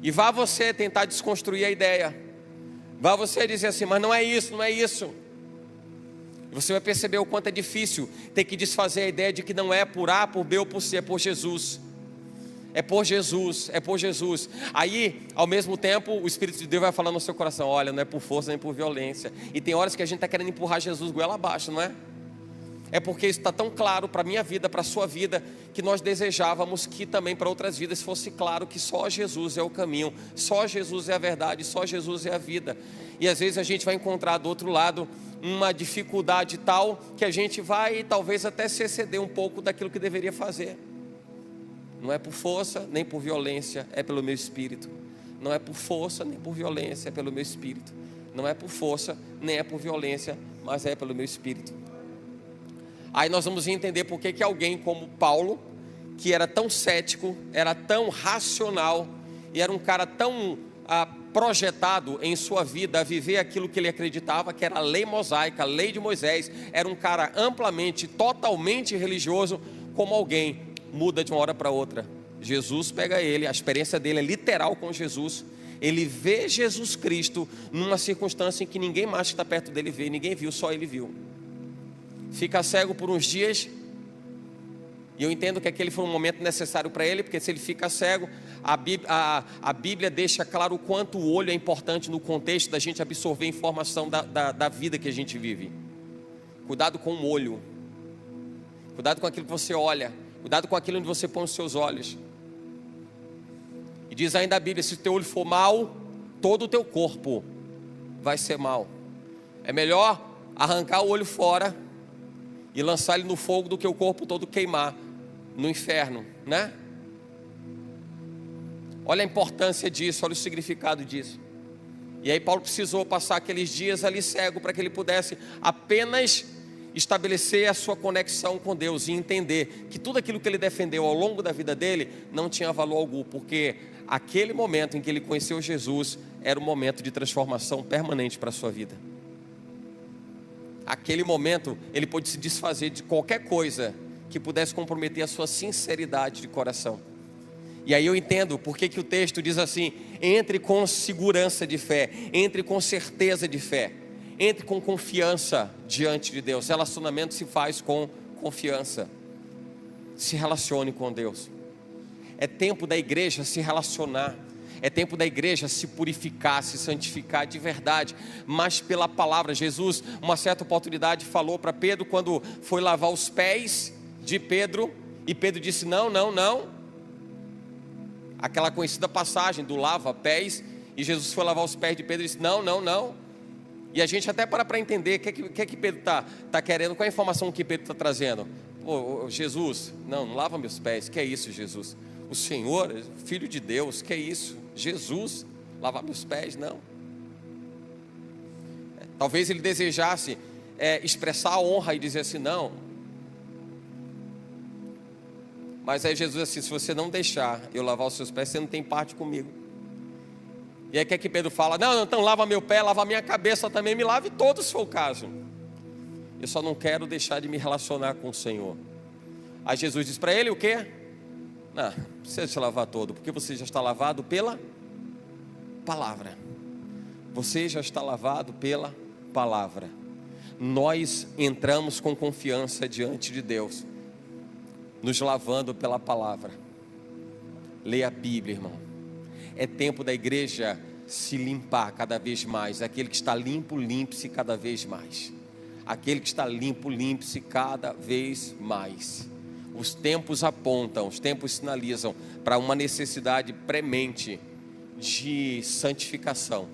E vá você tentar desconstruir a ideia. Vá você dizer assim, mas não é isso, não é isso. Você vai perceber o quanto é difícil ter que desfazer a ideia de que não é por A, por B ou por C, é por Jesus. É por Jesus, é por Jesus. Aí, ao mesmo tempo, o Espírito de Deus vai falando no seu coração, olha, não é por força nem por violência. E tem horas que a gente está querendo empurrar Jesus goela abaixo, não é? É porque isso está tão claro para a minha vida, para a sua vida, que nós desejávamos que também para outras vidas fosse claro que só Jesus é o caminho, só Jesus é a verdade, só Jesus é a vida. E às vezes a gente vai encontrar do outro lado uma dificuldade tal que a gente vai talvez até se exceder um pouco daquilo que deveria fazer. Não é por força nem por violência, é pelo meu Espírito. Não é por força nem por violência, é pelo meu Espírito. Não é por força nem é por violência, mas é pelo meu Espírito. Aí nós vamos entender por que alguém como Paulo, que era tão cético, era tão racional e era um cara tão projetado em sua vida a viver aquilo que ele acreditava, que era a lei mosaica, a lei de Moisés, era um cara amplamente, totalmente religioso, como alguém muda de uma hora para outra. Jesus pega ele, a experiência dele é literal com Jesus. Ele vê Jesus Cristo numa circunstância em que ninguém mais que está perto dele vê, ninguém viu, só ele viu. Fica cego por uns dias, e eu entendo que aquele foi um momento necessário para ele, porque se ele fica cego, a Bíblia deixa claro o quanto o olho é importante no contexto da gente absorver a informação da vida que a gente vive. Cuidado com o olho, cuidado com aquilo que você olha, cuidado com aquilo onde você põe os seus olhos. E diz ainda a Bíblia, se o teu olho for mau, todo o teu corpo vai ser mau. É melhor arrancar o olho fora e lançar ele no fogo do que o corpo todo queimar no inferno, né? Olha a importância disso, olha o significado disso. E aí Paulo precisou passar aqueles dias ali cego para que ele pudesse apenas estabelecer a sua conexão com Deus e entender que tudo aquilo que ele defendeu ao longo da vida dele não tinha valor algum, porque aquele momento em que ele conheceu Jesus era um momento de transformação permanente para a sua vida. Aquele momento ele pôde se desfazer de qualquer coisa que pudesse comprometer a sua sinceridade de coração. E aí eu entendo porque que o texto diz assim: entre com segurança de fé, entre com certeza de fé, entre com confiança diante de Deus. Relacionamento se faz com confiança. Se relacione com Deus. É tempo da igreja se relacionar. É tempo da igreja se purificar, se santificar de verdade, mas pela palavra. Jesus, uma certa oportunidade, falou para Pedro quando foi lavar os pés de Pedro, e Pedro disse: não, não, não. Aquela conhecida passagem do lava-pés, e Jesus foi lavar os pés de Pedro e disse: não, não, não. E a gente até para entender o que Pedro está querendo, qual é a informação que Pedro está trazendo. Pô, Jesus, não lava meus pés, que é isso, Jesus? O Senhor, Filho de Deus, que é isso? Jesus, lavar meus pés, não. Talvez ele desejasse expressar a honra e dizer assim, não. Mas aí Jesus disse assim: se você não deixar eu lavar os seus pés, você não tem parte comigo. E aí o que Pedro fala? Não, então lava meu pé, lava minha cabeça também, me lave todo se for o caso. Eu só não quero deixar de me relacionar com o Senhor. Aí Jesus diz para ele o quê? Não precisa se lavar todo, porque você já está lavado pela palavra. Você já está lavado pela palavra. Nós entramos com confiança diante de Deus, nos lavando pela palavra. Leia a Bíblia, irmão. É tempo da igreja se limpar cada vez mais. Aquele que está limpo, limpe-se cada vez mais. Aquele que está limpo, limpe-se cada vez mais. Os tempos apontam, os tempos sinalizam para uma necessidade premente de santificação.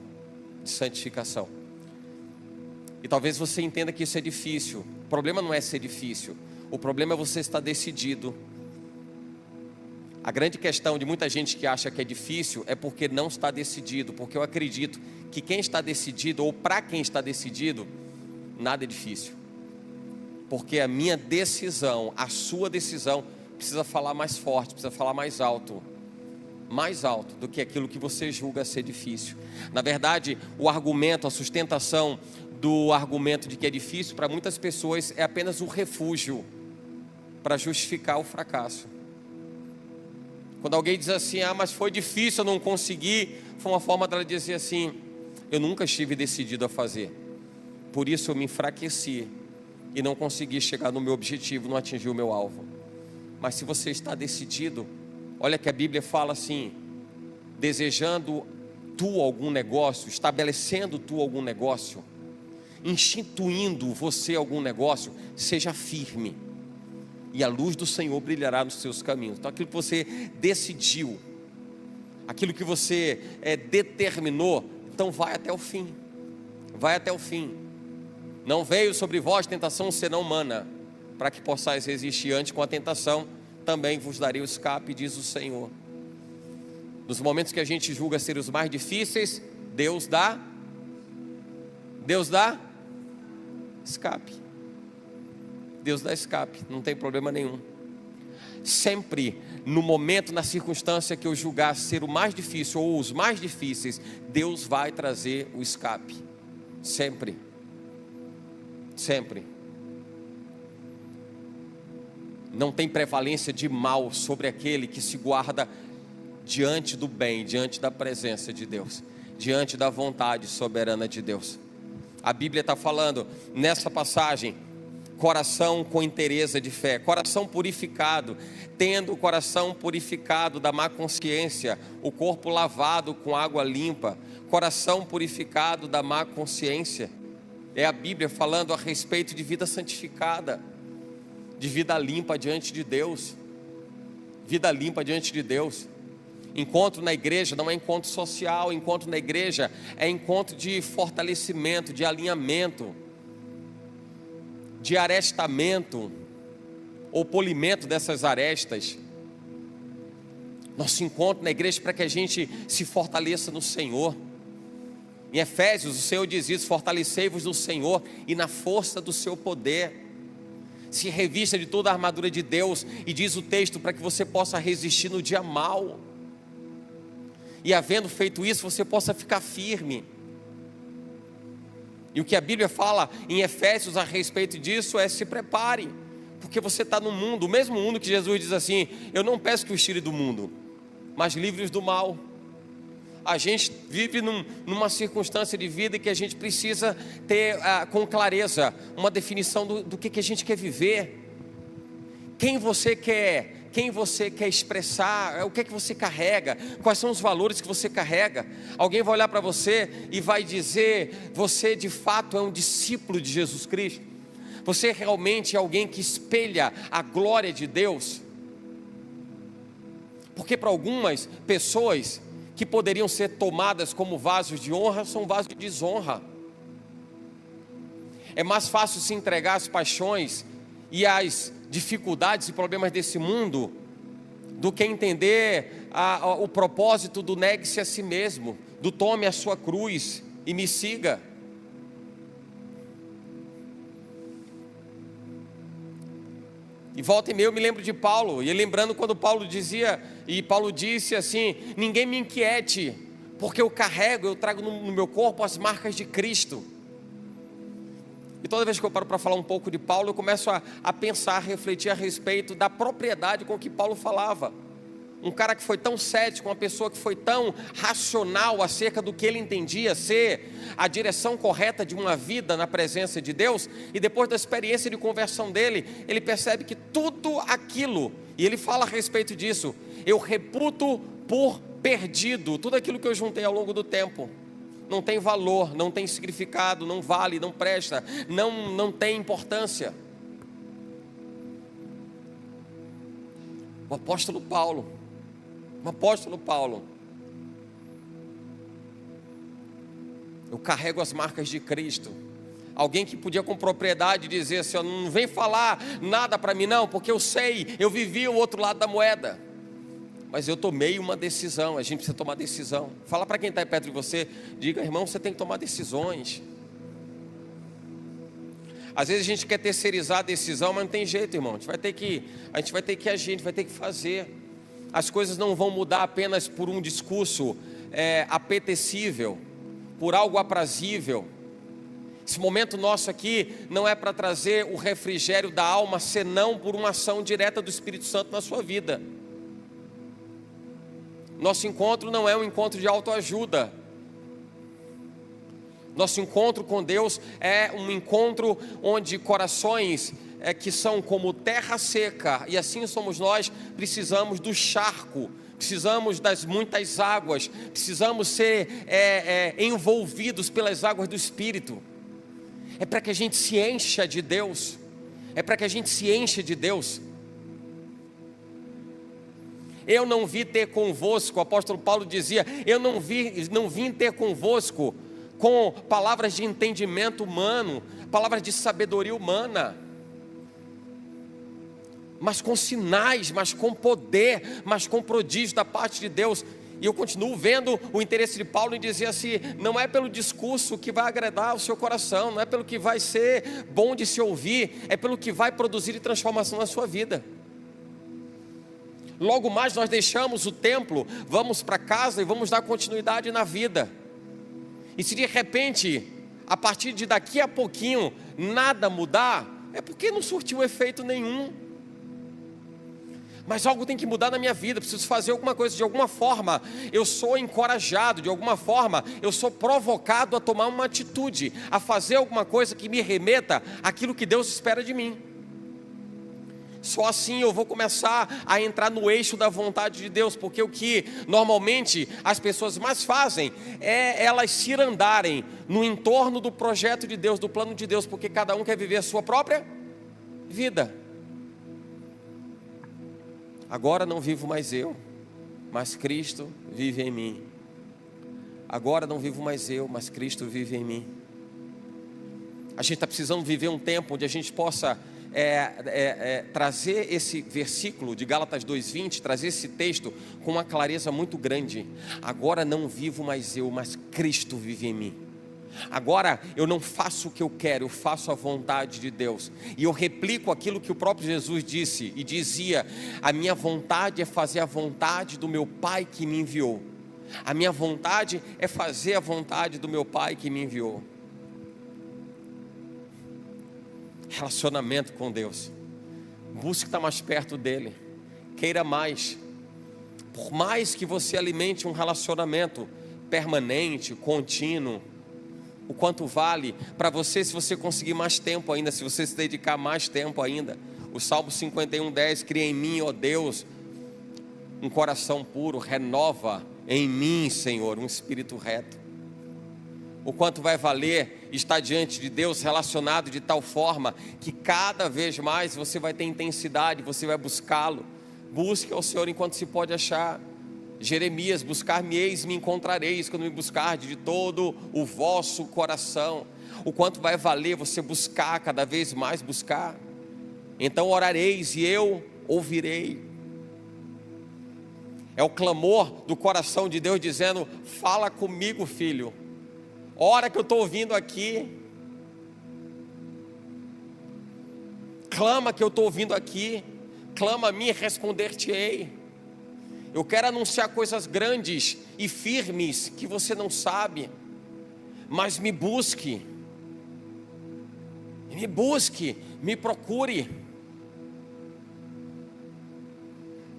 E talvez você entenda que isso é difícil. O problema não é ser difícil. O problema é você estar decidido A grande questão de muita gente que acha que é difícil é porque não está decidido, porque eu acredito que quem está decidido, ou para quem está decidido, nada é difícil. Porque a minha decisão, a sua decisão, precisa falar mais forte, precisa falar mais alto do que aquilo que você julga ser difícil. Na verdade, o argumento, a sustentação do argumento de que é difícil, para muitas pessoas é apenas um refúgio para justificar o fracasso. Quando alguém diz assim, mas foi difícil, eu não consegui, foi uma forma dela dizer assim, eu nunca estive decidido a fazer, por isso eu me enfraqueci e não consegui chegar no meu objetivo, não atingi o meu alvo. Mas se você está decidido, olha que a Bíblia fala assim, desejando tu algum negócio, estabelecendo tu algum negócio, instituindo você algum negócio, seja firme, e a luz do Senhor brilhará nos seus caminhos. Então aquilo que você decidiu, aquilo que você determinou, então vai até o fim, vai até o fim. Não veio sobre vós tentação senão humana, para que possais resistir antes com a tentação, também vos darei o escape, diz o Senhor. Nos momentos que a gente julga ser os mais difíceis, Deus dá escape. Deus dá escape, não tem problema nenhum. Sempre, no momento, na circunstância que eu julgar ser o mais difícil ou os mais difíceis, Deus vai trazer o escape. Sempre. Sempre. Não tem prevalência de mal sobre aquele que se guarda diante do bem, diante da presença de Deus, diante da vontade soberana de Deus. A Bíblia está falando nessa passagem, coração com inteireza de fé, coração purificado, tendo o coração purificado da má consciência, o corpo lavado com água limpa, coração purificado da má consciência. É a Bíblia falando a respeito de vida santificada, de vida limpa diante de Deus, vida limpa diante de Deus. Encontro na igreja não é encontro social, encontro na igreja é encontro de fortalecimento, de alinhamento, de arestamento ou polimento dessas arestas. Nosso encontro na igreja é para que a gente se fortaleça no Senhor. Em Efésios o Senhor diz isso, fortalecei-vos no Senhor e na força do seu poder. Se revista de toda a armadura de Deus, e diz o texto, para que você possa resistir no dia mau, e havendo feito isso, você possa ficar firme. E o que a Bíblia fala em Efésios a respeito disso é: se prepare, porque você está no mundo, o mesmo mundo que Jesus diz assim, eu não peço que os tire do mundo, mas livre-os do mal. A gente vive numa circunstância de vida que a gente precisa ter com clareza uma definição do que a gente quer viver, quem você quer expressar, o que você carrega, quais são os valores que você carrega. Alguém vai olhar para você e vai dizer, você de fato é um discípulo de Jesus Cristo? Você realmente é alguém que espelha a glória de Deus? Porque para algumas pessoas que poderiam ser tomadas como vasos de honra, são vasos de desonra. É mais fácil se entregar às paixões e às dificuldades e problemas desse mundo do que entender o propósito do negue-se a si mesmo, do tome a sua cruz e me siga. E volta e meia eu me lembro de Paulo, e lembrando quando Paulo dizia, e Paulo disse assim, ninguém me inquiete, porque eu trago no meu corpo as marcas de Cristo. E toda vez que eu paro para falar um pouco de Paulo, eu começo a pensar, a refletir a respeito da propriedade com que Paulo falava. Um cara que foi tão cético, uma pessoa que foi tão racional acerca do que ele entendia ser a direção correta de uma vida na presença de Deus, e depois da experiência de conversão dele, ele percebe que tudo aquilo, e ele fala a respeito disso, eu reputo por perdido, tudo aquilo que eu juntei ao longo do tempo. Não tem valor, não tem significado, não vale, não presta, não tem importância. O apóstolo Paulo, eu carrego as marcas de Cristo. Alguém que podia com propriedade dizer assim, não vem falar nada para mim não, porque eu sei, eu vivi o outro lado da moeda. mas eu tomei uma decisão. A gente precisa tomar decisão. Fala para quem está perto de você, diga: irmão, você tem que tomar decisões. Às vezes a gente quer terceirizar a decisão, mas não tem jeito, irmão. A gente vai ter que agir, a gente vai ter que fazer. As coisas não vão mudar apenas por um discurso apetecível, por algo aprazível. Esse momento nosso aqui não é para trazer o refrigério da alma, senão por uma ação direta do Espírito Santo na sua vida. Nosso encontro não é um encontro de autoajuda. Nosso encontro com Deus é um encontro onde corações que são como terra seca, e assim somos nós, precisamos do charco, precisamos das muitas águas, precisamos ser envolvidos pelas águas do Espírito. É para que a gente se encha de Deus, é para que a gente se encha de Deus. Eu não vim ter convosco, o apóstolo Paulo dizia, eu não vim ter convosco com palavras de entendimento humano, palavras de sabedoria humana, mas com sinais, mas com poder, mas com prodígio da parte de Deus. E eu continuo vendo o interesse de Paulo em dizer assim: não é pelo discurso que vai agradar o seu coração, não é pelo que vai ser bom de se ouvir, é pelo que vai produzir transformação na sua vida. Logo mais nós deixamos o templo, vamos para casa e vamos dar continuidade na vida. E se de repente, a partir de daqui a pouquinho, nada mudar, é porque não surtiu efeito nenhum. Mas algo tem que mudar na minha vida, preciso fazer alguma coisa, de alguma forma eu sou encorajado, de alguma forma eu sou provocado a tomar uma atitude, a fazer alguma coisa que me remeta àquilo que Deus espera de mim. Só assim eu vou começar a entrar no eixo da vontade de Deus, porque o que normalmente as pessoas mais fazem é elas cirandarem no entorno do projeto de Deus, do plano de Deus, porque cada um quer viver a sua própria vida. Agora não vivo mais eu, mas Cristo vive em mim. Agora não vivo mais eu, mas Cristo vive em mim. A gente está precisando viver um tempo onde a gente possa trazer esse versículo de Gálatas 2:20, trazer esse texto com uma clareza muito grande. Agora não vivo mais eu, mas Cristo vive em mim. Agora eu não faço o que eu quero, eu faço a vontade de Deus. E eu replico aquilo que o próprio Jesus disse e dizia: a minha vontade é fazer a vontade do meu Pai que me enviou. A minha vontade é fazer a vontade do meu Pai que me enviou. Relacionamento com Deus. Busque estar mais perto dele. Queira mais. Por mais que você alimente um relacionamento permanente, contínuo, o quanto vale para você se você conseguir mais tempo ainda, se você se dedicar mais tempo ainda. O Salmo 51:10: cria em mim, ó Deus, um coração puro, renova em mim, Senhor, um espírito reto. O quanto vai valer estar diante de Deus relacionado de tal forma que cada vez mais você vai ter intensidade, você vai buscá-lo. Busque ao Senhor enquanto se pode achar. Jeremias: buscar-me-eis e me encontrareis, quando me buscardes de todo o vosso coração. O quanto vai valer você buscar, cada vez mais buscar. Então orareis e eu ouvirei. É o clamor do coração de Deus dizendo: fala comigo, filho. Ora que eu estou ouvindo aqui. Clama que eu estou ouvindo aqui. Clama a mim e responder-te-ei. Eu quero anunciar coisas grandes e firmes que você não sabe. Mas me busque. Me busque, me procure.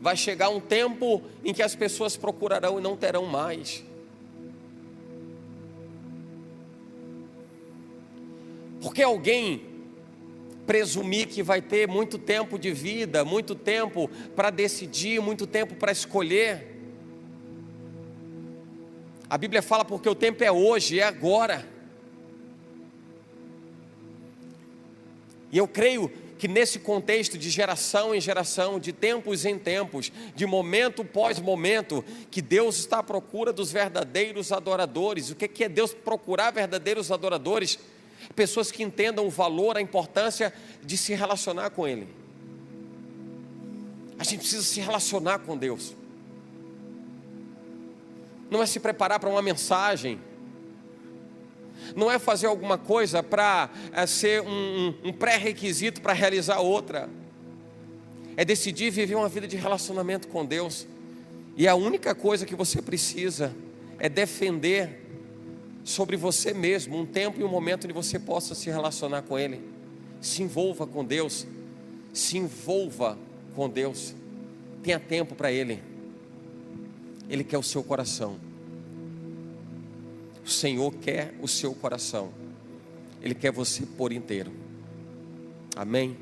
Vai chegar um tempo em que as pessoas procurarão e não terão mais. Porque alguém presumir que vai ter muito tempo de vida, muito tempo para decidir, muito tempo para escolher. A Bíblia fala porque o tempo é hoje, é agora. E eu creio que nesse contexto de geração em geração, de tempos em tempos, de momento pós momento, que Deus está à procura dos verdadeiros adoradores. O que é Deus procurar verdadeiros adoradores? Pessoas que entendam o valor, a importância de se relacionar com Ele. A gente precisa se relacionar com Deus. não é se preparar para uma mensagem, não é fazer alguma coisa para ser um pré-requisito para realizar outra. É decidir viver uma vida de relacionamento com Deus. E a única coisa que você precisa é defender sobre você mesmo um tempo e um momento onde você possa se relacionar com Ele. Se envolva com Deus. Se envolva com Deus. Tenha tempo para Ele. Ele quer o seu coração. O Senhor quer o seu coração. Ele quer você por inteiro. Amém?